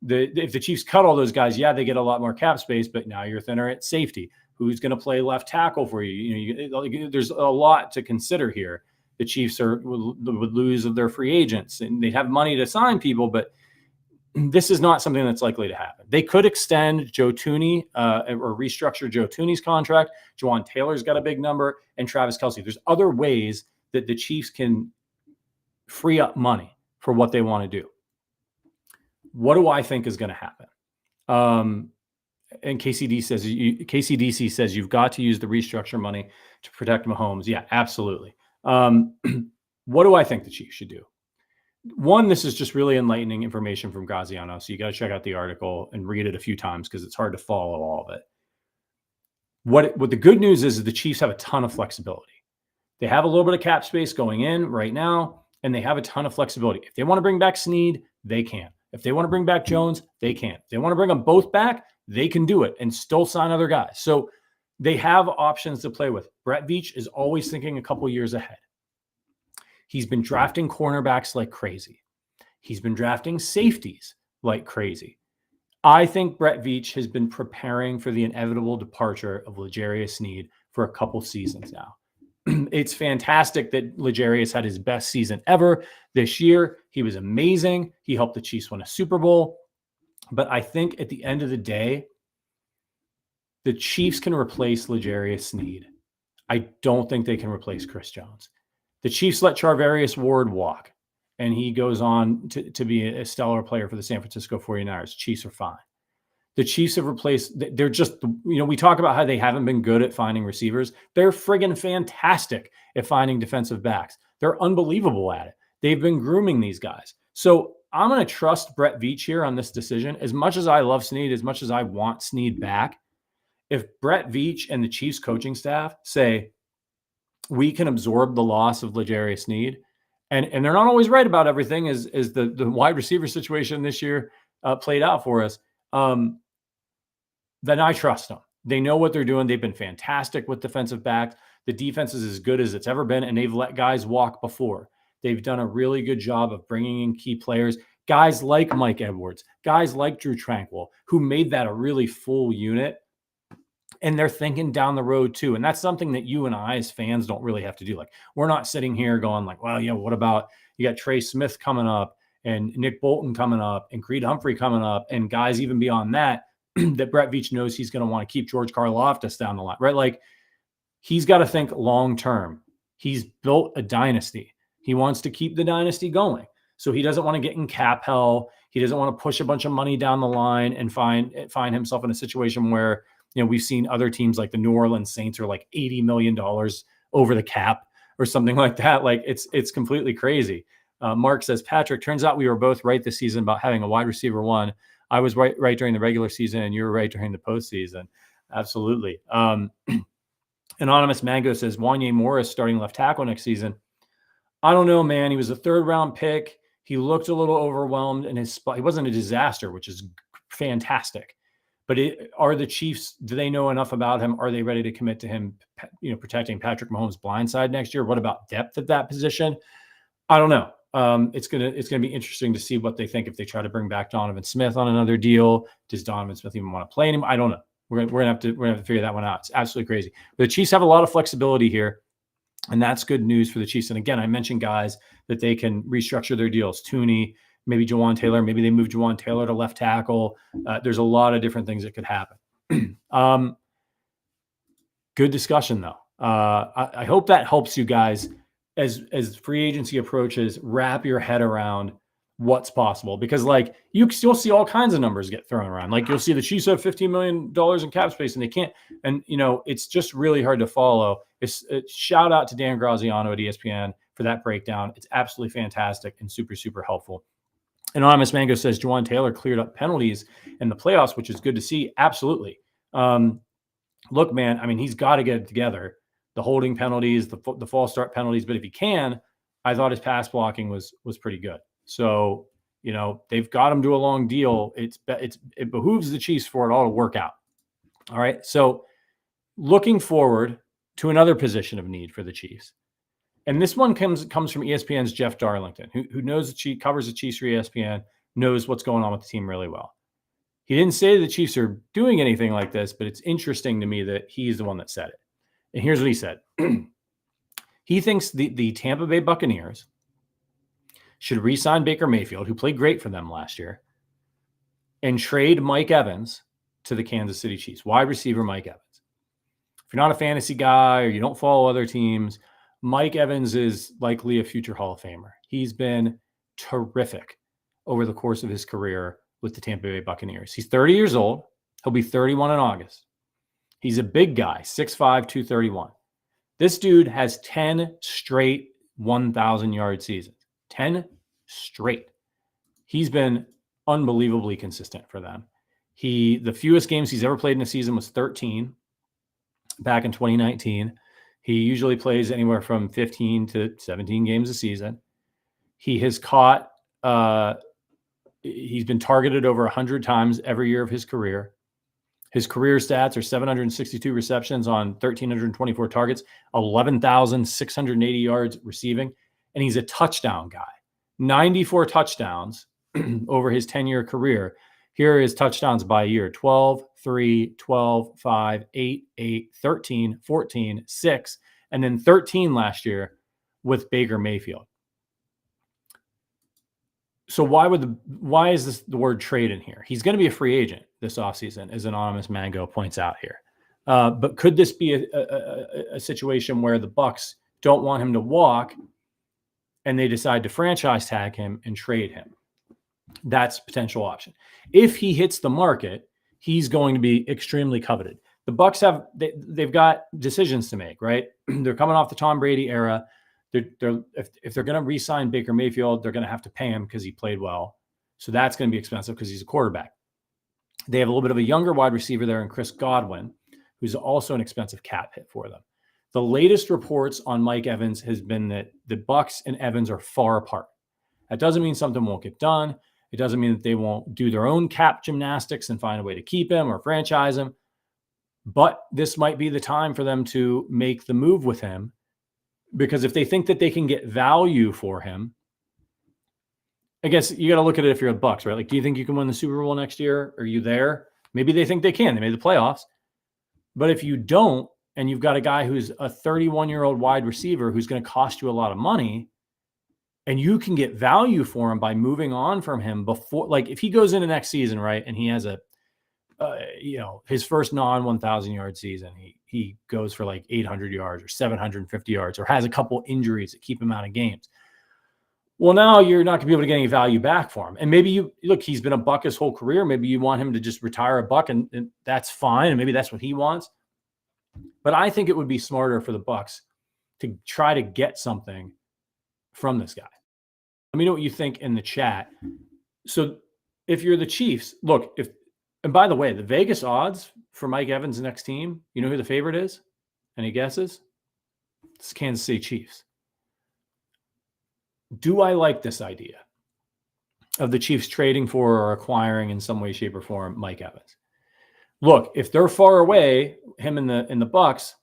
If the Chiefs cut all those guys, yeah, they get a lot more cap space, but now you're thinner at safety. Who's going to play left tackle for you? There's a lot to consider here. The Chiefs would lose of their free agents, and they'd have money to sign people, but this is not something that's likely to happen. They could extend Joe Tooney or restructure Joe Tooney's contract. Jawan Taylor's got a big number, and Travis Kelce. There's other ways that the Chiefs can free up money for what they want to do. What do I think is going to happen? And KCDC says you've got to use the restructure money to protect Mahomes. Yeah, absolutely. What do I think the Chiefs should do? One, this is just really enlightening information from Graziano, so you got to check out the article and read it a few times because it's hard to follow all of it. What the good news is the Chiefs have a ton of flexibility. They have a little bit of cap space going in right now, and they have a ton of flexibility. If they want to bring back Sneed, they can. If they want to bring back Jones, they can. If they want to bring them both back, they can do it and still sign other guys. So they have options to play with. Brett Veach is always thinking a couple years ahead. He's been drafting cornerbacks like crazy. He's been drafting safeties like crazy. I think Brett Veach has been preparing for the inevitable departure of L'Jarius Sneed for a couple seasons now. It's fantastic that L'Jarius had his best season ever this year. He was amazing. He helped the Chiefs win a Super Bowl. But I think at the end of the day, the Chiefs can replace L'Jarius Sneed. I don't think they can replace Chris Jones. The Chiefs let Charvarius Ward walk, and he goes on to be a stellar player for the San Francisco 49ers. Chiefs are fine. The Chiefs have replaced, they're just, we talk about how they haven't been good at finding receivers. They're friggin' fantastic at finding defensive backs. They're unbelievable at it. They've been grooming these guys. So I'm going to trust Brett Veach here on this decision. As much as I love Sneed, as much as I want Sneed back, if Brett Veach and the Chiefs coaching staff say, we can absorb the loss of L'Jarius Sneed, and they're not always right about everything as the wide receiver situation this year played out for us, then I trust them. They know what they're doing. They've been fantastic with defensive backs. The defense is as good as it's ever been, and they've let guys walk before. They've done a really good job of bringing in key players, guys like Mike Edwards, guys like Drew Tranquill, who made that a really full unit. And they're thinking down the road too. And that's something that you and I as fans don't really have to do. Like, we're not sitting here going like, well, yeah, what about, you got Trey Smith coming up and Nick Bolton coming up and Creed Humphrey coming up and guys even beyond that, that Brett Veach knows he's going to want to keep George Karlaftis down the line, right? Like, he's got to think long-term. He's built a dynasty. He wants to keep the dynasty going. So he doesn't want to get in cap hell. He doesn't want to push a bunch of money down the line and find himself in a situation where, you know, we've seen other teams like the New Orleans Saints are like $80 million over the cap or something like that. Like, it's completely crazy. Mark says, Patrick, turns out we were both right this season about having a wide receiver one. I was right during the regular season and you were right during the postseason. Absolutely. Anonymous Mango says, Wanye Morris starting left tackle next season. I don't know, man. He was a 3rd round pick. He looked a little overwhelmed in his spot. He wasn't a disaster, which is fantastic. But are the Chiefs, do they know enough about him? Are they ready to commit to him, you know, protecting Patrick Mahomes' blind side next year? What about depth at that position? I don't know. It's gonna be interesting to see what they think if they try to bring back Donovan Smith on another deal. Does Donovan Smith even want to play anymore? I don't know. We're gonna have to figure that one out. It's absolutely crazy. But the Chiefs have a lot of flexibility here, and that's good news for the Chiefs. And again, I mentioned guys that they can restructure their deals. Tooney, maybe Jawan Taylor. Maybe they move Jawan Taylor to left tackle. There's a lot of different things that could happen. Good discussion, though. I hope that helps you guys as free agency approaches, wrap your head around what's possible. Because, like, you still see all kinds of numbers get thrown around. Like, you'll see the Chiefs have $15 million in cap space, and they can't. And, you know, it's just really hard to follow. Shout out to Dan Graziano at ESPN for that breakdown. It's absolutely fantastic and super, super helpful. Anonymous Mango says Jawan Taylor cleared up penalties in the playoffs, which is good to see. Absolutely. Look, man, I mean, he's got to get it together. The holding penalties, the false start penalties. But if he can, I thought his pass blocking was pretty good. So, you know, they've got him to a long deal. It behooves the Chiefs for it all to work out. All right. So looking forward to another position of need for the Chiefs. And this one comes from ESPN's Jeff Darlington, who knows covers the Chiefs for ESPN, knows what's going on with the team really well. He didn't say the Chiefs are doing anything like this, but it's interesting to me that he's the one that said it. And here's what he said. He thinks the Tampa Bay Buccaneers should re-sign Baker Mayfield, who played great for them last year, and trade Mike Evans to the Kansas City Chiefs, wide receiver Mike Evans. If you're not a fantasy guy or you don't follow other teams, Mike Evans is likely a future Hall of Famer. He's been terrific over the course of his career with the Tampa Bay Buccaneers. He's 30 years old. He'll be 31 in August. He's a big guy, 6'5", 231. This dude has 10 straight 1,000-yard seasons. 10 straight. He's been unbelievably consistent for them. The fewest games he's ever played in a season was 13 back in 2019. He usually plays anywhere from 15 to 17 games a season. He has caught, he's been targeted over 100 times every year of his career. His career stats are 762 receptions on 1,324 targets, 11,680 yards receiving, and he's a touchdown guy. 94 touchdowns over his 10-year career. Here are his touchdowns by year: 12, 3, 12, 5, 8, 8, 13, 14, 6, and then 13 last year with Baker Mayfield. So why is this the word trade in here? He's going to be a free agent this offseason, as Anonymous Mango points out here. But could this be a situation where the Bucs don't want him to walk and they decide to franchise tag him and trade him? That's a potential option. If he hits the market, he's going to be extremely coveted. The Bucs they've got decisions to make, right? They're coming off the Tom Brady era. If they're going to re-sign Baker Mayfield, they're going to have to pay him because he played well. So that's going to be expensive because he's a quarterback. They have a little bit of a younger wide receiver there in Chris Godwin. who's also an expensive cap hit for them. The latest reports on Mike Evans has been that the Bucs and Evans are far apart. That doesn't mean something won't get done. It doesn't mean that they won't do their own cap gymnastics and find a way to keep him or franchise him. But this might be the time for them to make the move with him, because if they think that they can get value for him, I guess you got to look at it if you're the Bucs, right? Like, do you think you can win the Super Bowl next year? Are you there? Maybe they think they can. They made the playoffs. But if you don't, and you've got a guy who's a 31-year-old wide receiver who's going to cost you a lot of money, and you can get value for him by moving on from him before, like if he goes into next season, right, and he has his first non-1,000 yard season, he goes for like 800 yards or 750 yards, or has a couple injuries that keep him out of games. Well, now you're not going to be able to get any value back for him. And maybe he's been a Buck his whole career. Maybe you want him to just retire a Buck, and that's fine. And maybe that's what he wants. But I think it would be smarter for the Bucs to try to get something from this guy. Let me know what you think in the chat. So if you're the Chiefs, look, and by the way, the Vegas odds for Mike Evans' next team, you know who the favorite is? Any guesses? It's Kansas City Chiefs. Do I like this idea of the Chiefs trading for or acquiring in some way, shape, or form Mike Evans? Look, if they're far away, him in the Bucs,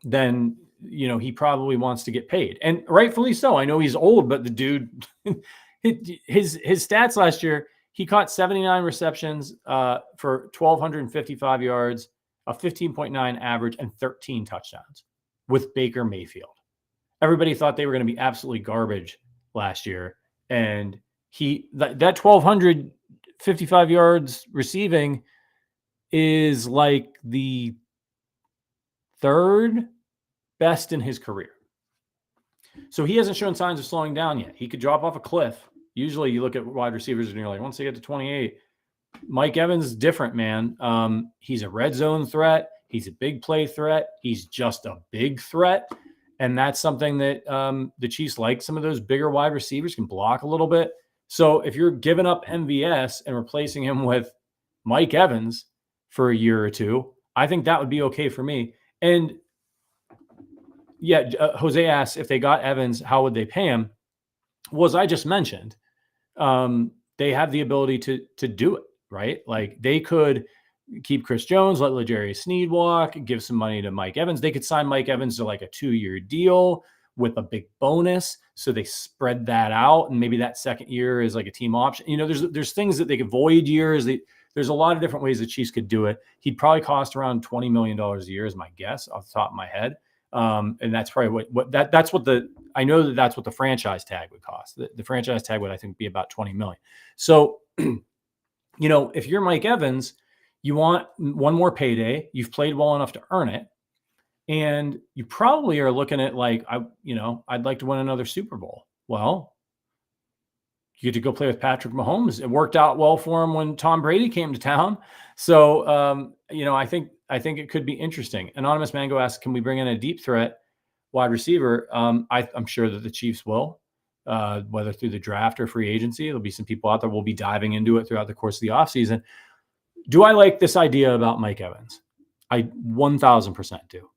then he probably wants to get paid, and rightfully so. I know he's old, but the dude, his stats last year, he caught 79 receptions for 1,255 yards, a 15.9 average, and 13 touchdowns with Baker Mayfield. Everybody thought they were going to be absolutely garbage last year, and that 1,255 yards receiving is like the third best in his career. So he hasn't shown signs of slowing down yet. He could drop off a cliff. Usually you look at wide receivers and you're like, once they get to 28, Mike Evans is different, man. He's a red zone threat. He's a big play threat. He's just a big threat. And that's something that the Chiefs like. Some of those bigger wide receivers can block a little bit. So if you're giving up MVS and replacing him with Mike Evans for a year or two, I think that would be okay for me. And yeah, Jose asked if they got Evans, how would they pay him? Well, as I just mentioned, they have the ability to do it, right? Like they could keep Chris Jones, let L'Jarius Sneed walk, give some money to Mike Evans. They could sign Mike Evans to like a 2-year deal with a big bonus. So they spread that out. And maybe that second year is like a team option. There's things that they could void years. There's a lot of different ways the Chiefs could do it. He'd probably cost around $20 million a year is my guess off the top of my head. And that's probably that's what I know that's what the franchise tag would cost. The franchise tag would, I think, be about $20 million. So, if you're Mike Evans, you want one more payday. You've played well enough to earn it. And you probably are looking at like, I'd like to win another Super Bowl. Well, you get to go play with Patrick Mahomes. It worked out well for him when Tom Brady came to town. So, I think it could be interesting. Anonymous Mango asks, can we bring in a deep threat wide receiver? I'm sure that the Chiefs will, whether through the draft or free agency. There'll be some people out there will be diving into it throughout the course of the offseason. Do I like this idea about Mike Evans? I 1,000% do.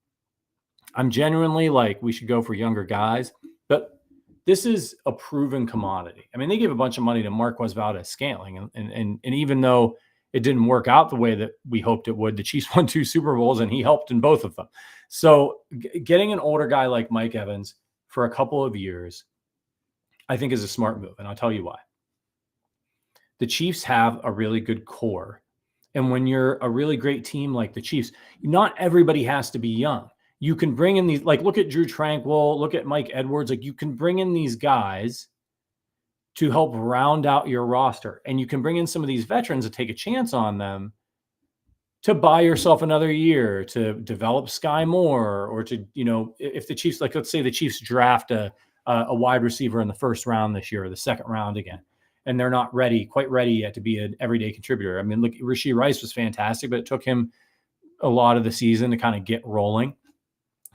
I'm genuinely like, we should go for younger guys, but this is a proven commodity. I mean, they gave a bunch of money to Marquez Valdes-Scantling, and even though it didn't work out the way that we hoped it would, the Chiefs won 2 Super Bowls, and he helped in both of them. So getting an older guy like Mike Evans for a couple of years, I think is a smart move, and I'll tell you why. The Chiefs have a really good core, and when you're a really great team like the Chiefs, not everybody has to be young. You can bring in these, like, look at Drew Tranquill, look at Mike Edwards. Like, you can bring in these guys to help round out your roster. And you can bring in some of these veterans to take a chance on them to buy yourself another year, to develop Sky Moore, or to, if the Chiefs, like, let's say the Chiefs draft a wide receiver in the first round this year, or the second round again, and they're not quite ready yet to be an everyday contributor. I mean, look, Rashee Rice was fantastic, but it took him a lot of the season to kind of get rolling.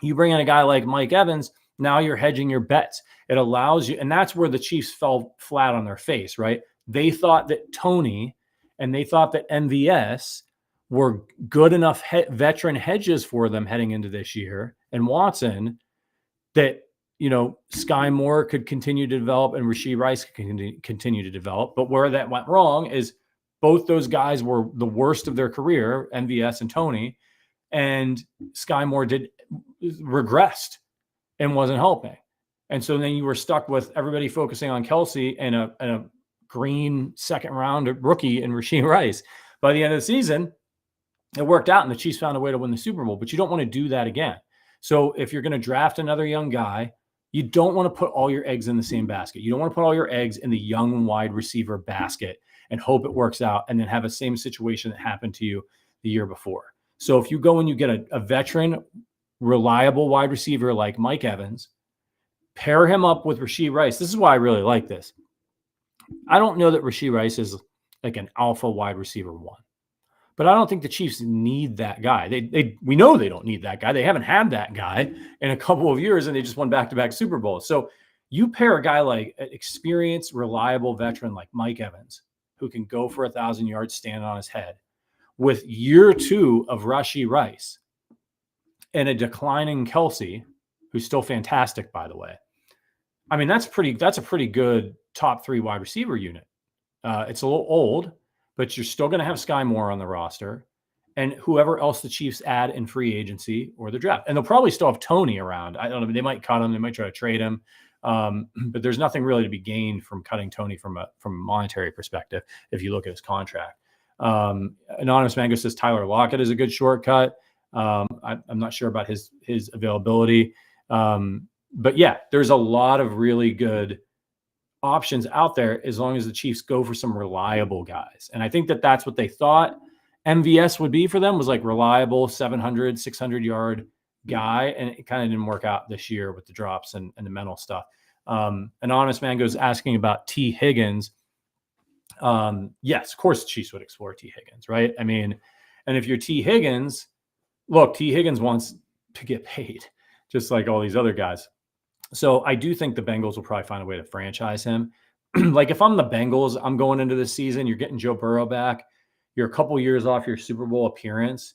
You bring in a guy like Mike Evans, now you're hedging your bets. It allows you, and that's where the Chiefs fell flat on their face, right? They thought that Tony and they thought that MVS were good enough veteran hedges for them heading into this year, and Watson, that, Sky Moore could continue to develop and Rashee Rice could continue to develop. But where that went wrong is both those guys were the worst of their career, MVS and Tony, and Sky Moore regressed and wasn't helping. And so then you were stuck with everybody focusing on Kelsey and a green second round rookie in Rashee Rice. By the end of the season, it worked out and the Chiefs found a way to win the Super Bowl, but you don't want to do that again. So if you're going to draft another young guy, you don't want to put all your eggs in the same basket. You don't want to put all your eggs in the young wide receiver basket and hope it works out and then have the same situation that happened to you the year before. So if you go and you get a veteran, reliable wide receiver like Mike Evans, pair him up with Rashee Rice. This is why I really like this. I don't know that Rashee Rice is like an alpha wide receiver one, but I don't think the Chiefs need that guy. We know they don't need that guy. They haven't had that guy in a couple of years, and they just won back-to-back Super Bowls. So you pair a guy like an experienced, reliable veteran like Mike Evans, who can go for 1,000 yards standing on his head, with year 2 of Rashee Rice and a declining Kelsey, who's still fantastic, by the way. I mean, that's a pretty good top 3 wide receiver unit. It's a little old, but you're still going to have Sky Moore on the roster and whoever else the Chiefs add in free agency or the draft. And they'll probably still have Tony around. I don't know. They might cut him. They might try to trade him. But there's nothing really to be gained from cutting Tony from a monetary perspective if you look at his contract. Anonymous Mango says Tyler Lockett is a good shortcut. I'm not sure about his availability. But yeah, there's a lot of really good options out there as long as the Chiefs go for some reliable guys. And I think that that's what they thought MVS would be for them, was like reliable 700, 600 yard guy. And it kind of didn't work out this year with the drops and the mental stuff. Anonymous Man goes asking about T. Higgins. Yes, of course the Chiefs would explore T. Higgins, right? I mean, and if you're T. Higgins, look, T. Higgins wants to get paid just like all these other guys. So I do think the Bengals will probably find a way to franchise him. Like if I'm the Bengals, I'm going into this season, you're getting Joe Burrow back. You're a couple years off your Super Bowl appearance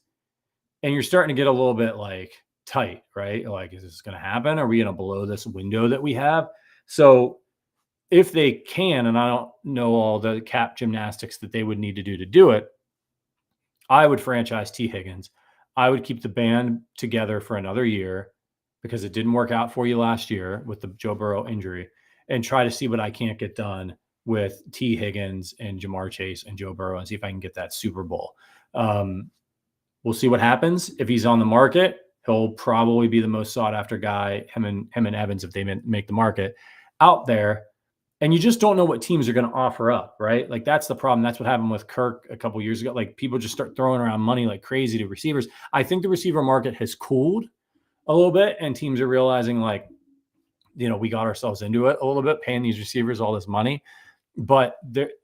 and you're starting to get a little bit like tight, right? Like, is this going to happen? Are we going to blow this window that we have? So if they can, and I don't know all the cap gymnastics that they would need to do it, I would franchise T. Higgins. I would keep the band together for another year because it didn't work out for you last year with the Joe Burrow injury, and try to see what I can't get done with T. Higgins and Jamar Chase and Joe Burrow and see if I can get that Super Bowl. We'll see what happens. If he's on the market, he'll probably be the most sought after guy, him and Evans, if they make the market out there. And you just don't know what teams are going to offer up, right? Like that's the problem. That's what happened with Kirk a couple years ago. Like people just start throwing around money like crazy to receivers. I think the receiver market has cooled a little bit and teams are realizing like, we got ourselves into it a little bit, paying these receivers all this money, but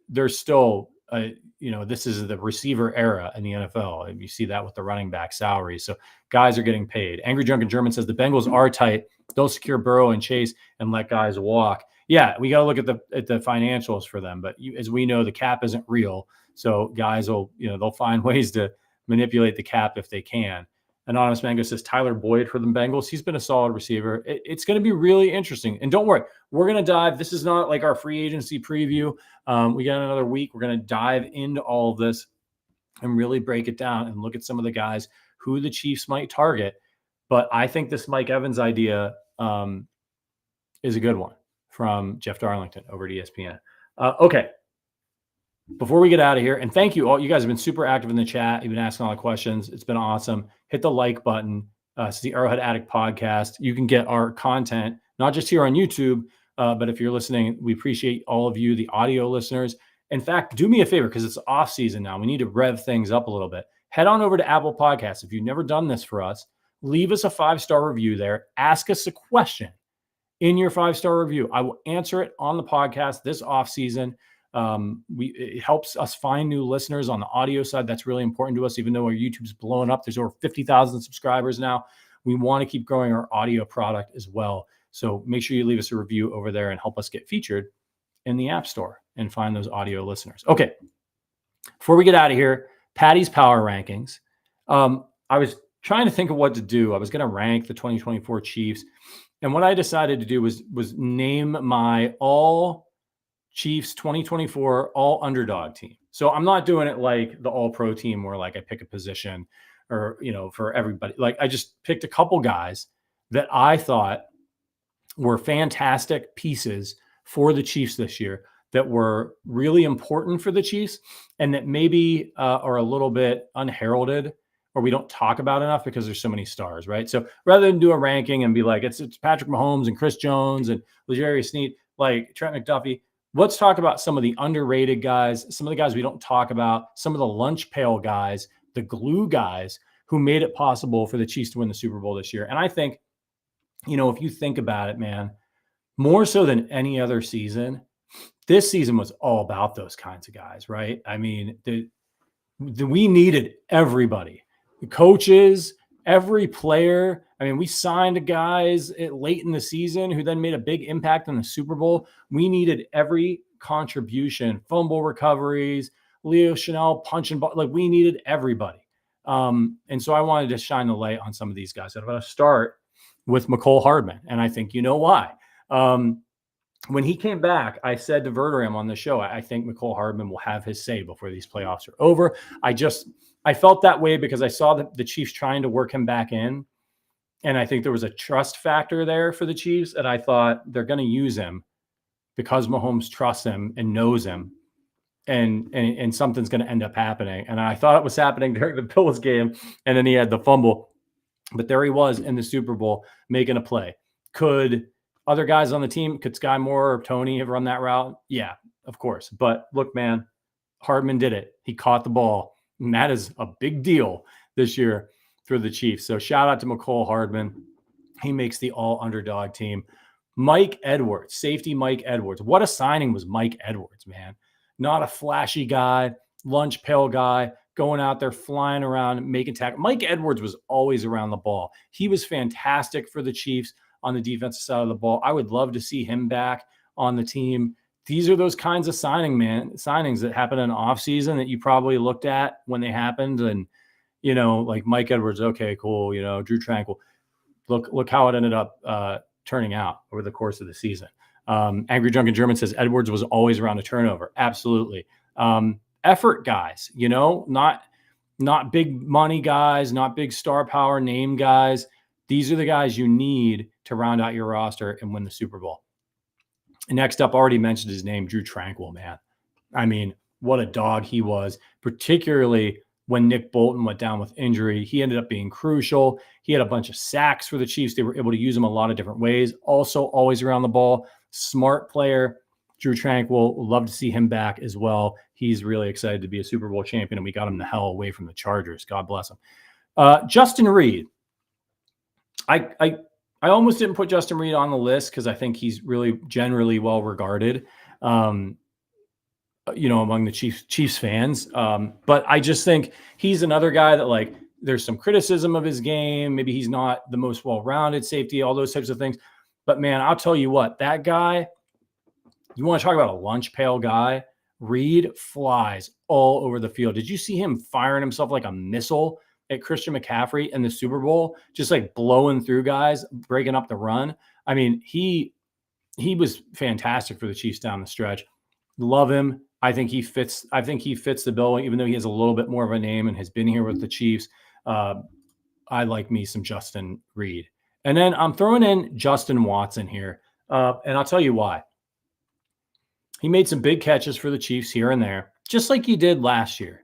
there's still, this is the receiver era in the NFL. And you see that with the running back salaries. So guys are getting paid. Angry Drunken German says the Bengals are tight. They'll secure Burrow and Chase and let guys walk. Yeah, we got to look at the financials for them. But as we know, the cap isn't real. So guys will, they'll find ways to manipulate the cap if they can. Anonymous Mango says Tyler Boyd for the Bengals. He's been a solid receiver. It's going to be really interesting. And don't worry, we're going to dive. This is not like our free agency preview. We got another week. We're going to dive into all of this and really break it down and look at some of the guys who the Chiefs might target. But I think this Mike Evans idea is a good one from Jeff Darlington over at ESPN. Okay. Before we get out of here, and thank you all. You guys have been super active in the chat. You've been asking all the questions. It's been awesome. Hit the like button. It's the Arrowhead Addict podcast. You can get our content, not just here on YouTube, but if you're listening, we appreciate all of you, the audio listeners. In fact, do me a favor because it's off season now. We need to rev things up a little bit. Head on over to Apple Podcasts. If you've never done this for us, leave us a 5-star review there. Ask us a question in your 5-star review. I will answer it on the podcast this off season. It helps us find new listeners on the audio side. That's really important to us, even though our YouTube's blowing up. There's over 50,000 subscribers now. We want to keep growing our audio product as well. So make sure you leave us a review over there and help us get featured in the App Store and find those audio listeners. Okay. Before we get out of here, Patty's power rankings. I was trying to think of what to do. I was going to rank the 2024 Chiefs. And what I decided to do was name my all Chiefs 2024 all underdog team. So I'm not doing it like the all pro team where like I pick a position or, for everybody. Like I just picked a couple guys that I thought were fantastic pieces for the Chiefs this year that were really important for the Chiefs and that maybe are a little bit unheralded or we don't talk about enough because there's so many stars, right? So rather than do a ranking and be like, it's Patrick Mahomes and Chris Jones and L'Jarius Sneed, like Trent McDuffie, let's talk about some of the underrated guys, some of the guys we don't talk about, some of the lunch pail guys, the glue guys who made it possible for the Chiefs to win the Super Bowl this year. And I think, if you think about it, man, more so than any other season, this season was all about those kinds of guys, right? I mean, we needed everybody. The coaches, every player. I mean, we signed guys late in the season who then made a big impact on the Super Bowl. We needed every contribution, fumble recoveries, Leo Chanel punching ball. Like we needed everybody. And so I wanted to shine the light on some of these guys. I'm going to start with Mecole Hardman. And I think you know why. When he came back, I said to Verderam on the show, I think Mecole Hardman will have his say before these playoffs are over. I felt that way because I saw the Chiefs trying to work him back in. And I think there was a trust factor there for the Chiefs. And I thought they're going to use him because Mahomes trusts him and knows him. And something's going to end up happening. And I thought it was happening during the Bills game. And then he had the fumble. But there he was in the Super Bowl making a play. Could other guys on the team, could Sky Moore or Tony have run that route? Yeah, of course. But look, man, Hardman did it. He caught the ball. And that is a big deal this year for the Chiefs. So shout out to Mecole Hardman. He makes the all underdog team. Mike Edwards, safety Mike Edwards. What a signing was Mike Edwards, man. Not a flashy guy, lunch pail guy, going out there, flying around, making tackles. Mike Edwards was always around the ball. He was fantastic for the Chiefs on the defensive side of the ball. I would love to see him back on the team. These are those kinds of signings that happen in offseason that you probably looked at when they happened. And, like Mike Edwards, okay, cool. Drew Tranquil. Look how it ended up turning out over the course of the season. Angry Drunken German says Edwards was always around a turnover. Absolutely. Effort guys, not big money guys, not big star power name guys. These are the guys you need to round out your roster and win the Super Bowl. And next up, already mentioned his name, Drew Tranquil, man. I mean, what a dog he was, particularly when Nick Bolton went down with injury. He ended up being crucial. He had a bunch of sacks for the Chiefs. They were able to use him a lot of different ways. Also, always around the ball. Smart player. Drew Tranquil, love to see him back as well. He's really excited to be a Super Bowl champion, and we got him the hell away from the Chargers. God bless him. Justin Reed. I almost didn't put Justin Reed on the list because I think he's really generally well regarded, among the Chiefs fans. But I just think he's another guy that there's some criticism of his game. Maybe he's not the most well-rounded safety, all those types of things. But man, I'll tell you what, that guy, you want to talk about a lunch pail guy? Reed flies all over the field. Did you see him firing himself like a missile at Christian McCaffrey in the Super Bowl, just blowing through guys, breaking up the run? I mean, he was fantastic for the Chiefs down the stretch. Love him. I think he fits the bill, even though he has a little bit more of a name and has been here with the Chiefs. I like me some Justin Reed. And then I'm throwing in Justin Watson here. And I'll tell you why. He made some big catches for the Chiefs here and there, just like he did last year.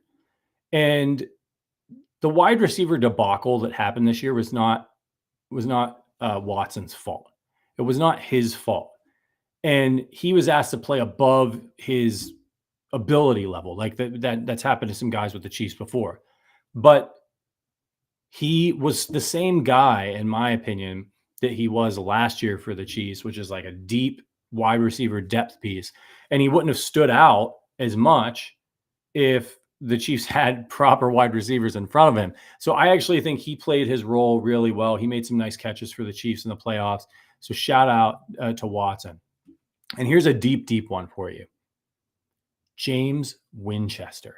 And the wide receiver debacle that happened this year was not Watson's fault. It was not his fault. And he was asked to play above his ability level. That's happened to some guys with the Chiefs before. But he was the same guy, in my opinion, that he was last year for the Chiefs, which is like a deep wide receiver depth piece. And he wouldn't have stood out as much if the Chiefs had proper wide receivers in front of him. So I actually think he played his role really well. He made some nice catches for the Chiefs in the playoffs. So shout out to Watson. And here's a deep, deep one for you. James Winchester.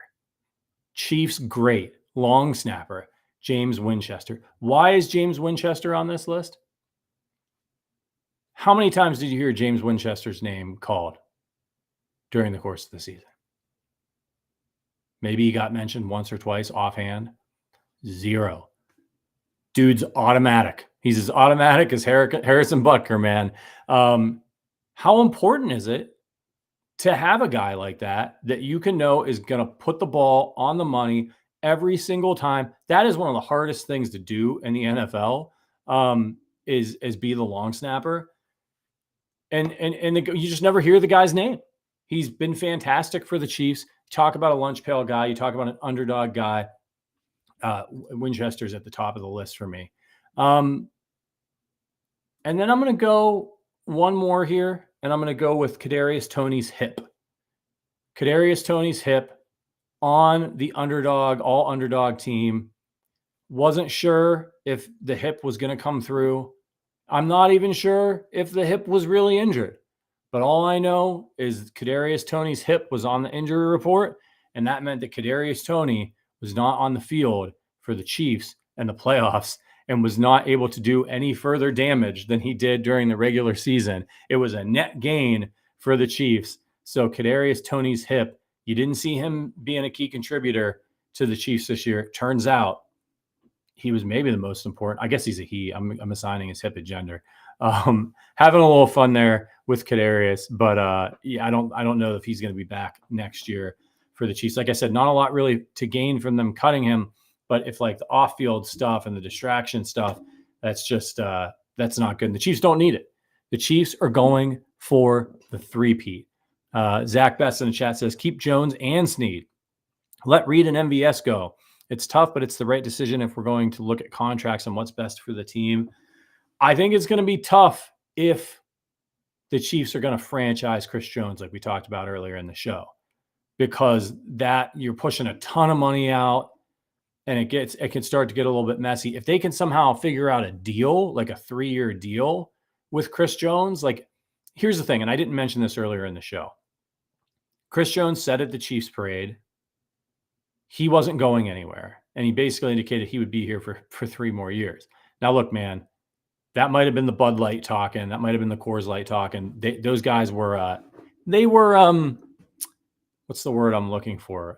Chiefs great long snapper, James Winchester. Why is James Winchester on this list? How many times did you hear James Winchester's name called during the course of the season? Maybe he got mentioned once or twice offhand. 0. Dude's automatic. He's as automatic as Harrison Butker, man. How important is it to have a guy like that you can know is going to put the ball on the money every single time? That is one of the hardest things to do in the NFL, is be the long snapper. And you just never hear the guy's name. He's been fantastic for the Chiefs. You talk about a lunch pail guy. You talk about an underdog guy. Winchester's at the top of the list for me. And then I'm going to go one more here, and I'm going to go with Kadarius Toney's hip. Kadarius Toney's hip on the all underdog team. Wasn't sure if the hip was going to come through. I'm not even sure if the hip was really injured. But all I know is Kadarius Toney's hip was on the injury report, and that meant that Kadarius Toney was not on the field for the Chiefs and the playoffs and was not able to do any further damage than he did during the regular season. It was a net gain for the Chiefs. So Kadarius Toney's hip, you didn't see him being a key contributor to the Chiefs this year. It turns out he was maybe the most important. I guess he's a he. I'm assigning his hip a gender. Having a little fun there with Kadarius, but yeah, I don't know if he's going to be back next year for the Chiefs. Like I said, not a lot really to gain from them cutting him, but if like the off-field stuff and the distraction stuff, that's just that's not good. And the Chiefs don't need it. The Chiefs are going for the three-peat. Zach Best in the chat says, keep Jones and Sneed. Let Reed and MVS go. It's tough, but it's the right decision if we're going to look at contracts and what's best for the team. I think it's going to be tough if the Chiefs are going to franchise Chris Jones like we talked about earlier in the show, because that you're pushing a ton of money out and it can start to get a little bit messy. If they can somehow figure out a deal, like a 3-year deal with Chris Jones, like here's the thing, and I didn't mention this earlier in the show. Chris Jones said at the Chiefs parade he wasn't going anywhere, and he basically indicated he would be here for 3 more years. Now, look, man, that might have been the Bud Light talking. That might have been the Coors Light talking. Those guys were, what's the word I'm looking for?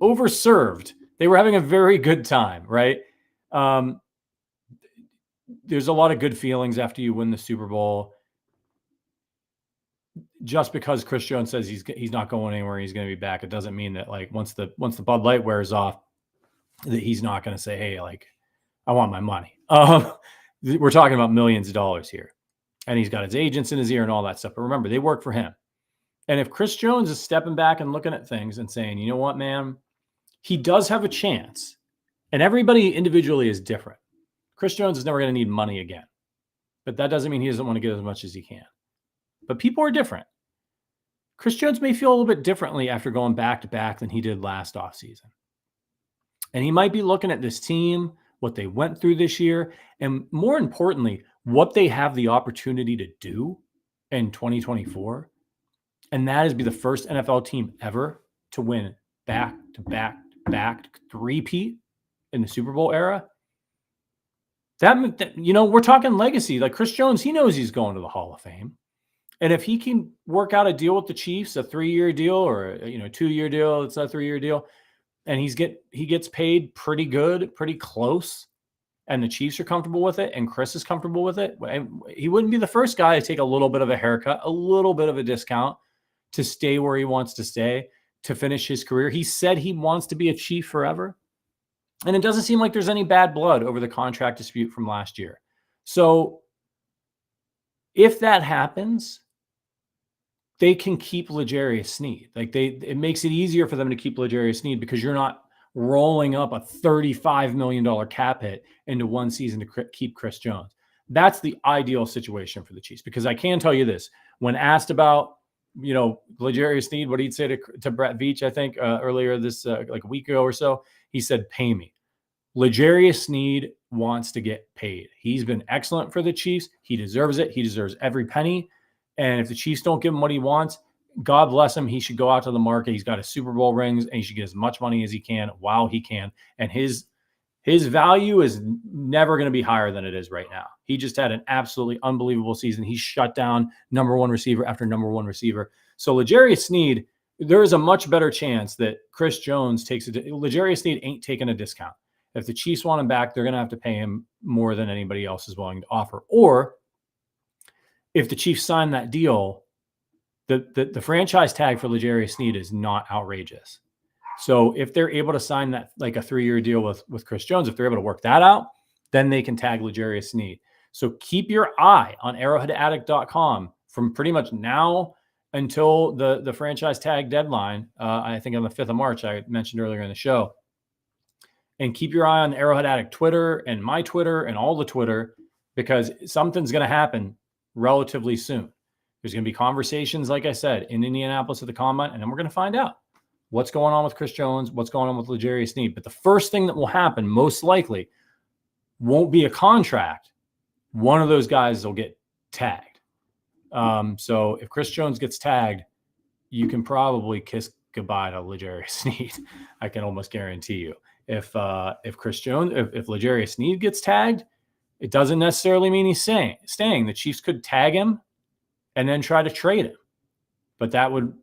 Overserved. They were having a very good time, right? There's a lot of good feelings after you win the Super Bowl. Just because Chris Jones says he's not going anywhere, he's going to be back, it doesn't mean that like once the Bud Light wears off, that he's not going to say, hey, like I want my money. We're talking about millions of dollars here, and he's got his agents in his ear and all that stuff. But remember, they work for him. And if Chris Jones is stepping back and looking at things and saying, you know what, man, he does have a chance, and everybody individually is different. Chris Jones is never going to need money again, but that doesn't mean he doesn't want to get as much as he can. But people are different. Chris Jones may feel a little bit differently after going back-to-back than he did last offseason. And he might be looking at this team, what they went through this year, and more importantly, what they have the opportunity to do in 2024. And that is be the first NFL team ever to win back-to-back three-peat in the Super Bowl era. That, you know, we're talking legacy. Like Chris Jones, he knows he's going to the Hall of Fame. And if he can work out a deal with the Chiefs, a 3-year deal or a 2-year deal, it's a 3-year deal, and he gets paid pretty good, pretty close, and the Chiefs are comfortable with it, and Chris is comfortable with it, he wouldn't be the first guy to take a little bit of a haircut, a little bit of a discount to stay where he wants to stay, to finish his career. He said he wants to be a Chief forever, and it doesn't seem like there's any bad blood over the contract dispute from last year. So if that happens, they can keep L'Jarius Sneed. Like it makes it easier for them to keep L'Jarius Sneed because you're not rolling up a $35 million cap hit into one season to keep Chris Jones. That's the ideal situation for the Chiefs, because I can tell you this, when asked about, L'Jarius Sneed, what he'd say to Brett Veach, I think earlier this, like a week ago or so, he said, pay me. L'Jarius Sneed wants to get paid. He's been excellent for the Chiefs. He deserves it. He deserves every penny. And if the Chiefs don't give him what he wants, God bless him. He should go out to the market. He's got his Super Bowl rings, and he should get as much money as he can while he can. And his value is never going to be higher than it is right now. He just had an absolutely unbelievable season. He shut down number one receiver after number one receiver. So L'Jarius Sneed, there is a much better chance that Chris Jones takes L'Jarius Sneed ain't taking a discount. If the Chiefs want him back, they're going to have to pay him more than anybody else is willing to offer. Or if the Chiefs sign that deal, the franchise tag for L'Jarius Sneed is not outrageous. So if they're able to sign that like a 3-year deal with Chris Jones, if they're able to work that out, then they can tag L'Jarius Sneed. So keep your eye on arrowheadaddict.com from pretty much now until the franchise tag deadline. I think on the 5th of March, I mentioned earlier in the show. And keep your eye on the Arrowhead Addict Twitter and my Twitter and all the Twitter, because something's going to happen relatively soon. There's going to be conversations, like I said, in Indianapolis at the Combine, and then we're going to find out what's going on with Chris Jones, what's going on with L'Jarius Sneed. But the first thing that will happen, most likely, won't be a contract. One of those guys will get tagged. So if Chris Jones gets tagged, you can probably kiss goodbye to L'Jarius Sneed. I can almost guarantee you. If L'Jarius Sneed gets tagged, it doesn't necessarily mean he's staying. The Chiefs could tag him and then try to trade him. But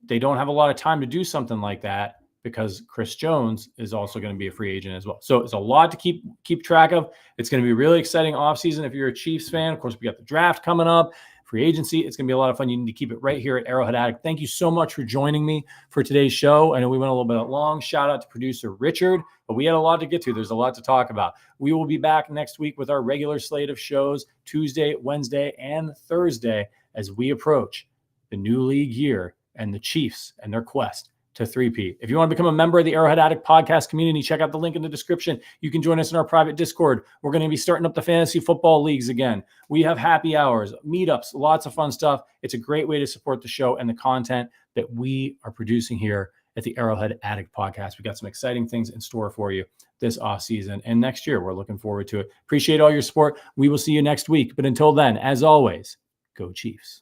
they don't have a lot of time to do something like that because Chris Jones is also going to be a free agent as well. So it's a lot to keep track of. It's going to be a really exciting offseason if you're a Chiefs fan. Of course, we got the draft coming up, free agency. It's going to be a lot of fun. You need to keep it right here at Arrowhead Addict. Thank you so much for joining me for today's show. I know we went a little bit long. Shout out to producer Richard, but we had a lot to get to. There's a lot to talk about. We will be back next week with our regular slate of shows, Tuesday, Wednesday, and Thursday, as we approach the new league year and the Chiefs and their quest to three-peat. If you want to become a member of the Arrowhead Addict podcast community, check out the link in the description. You can join us in our private Discord. We're going to be starting up the fantasy football leagues again. We have happy hours, meetups, lots of fun stuff. It's a great way to support the show and the content that we are producing here at the Arrowhead Addict podcast. We got some exciting things in store for you this offseason and next year. We're looking forward to it. Appreciate all your support. We will see you next week. But until then, as always, go Chiefs.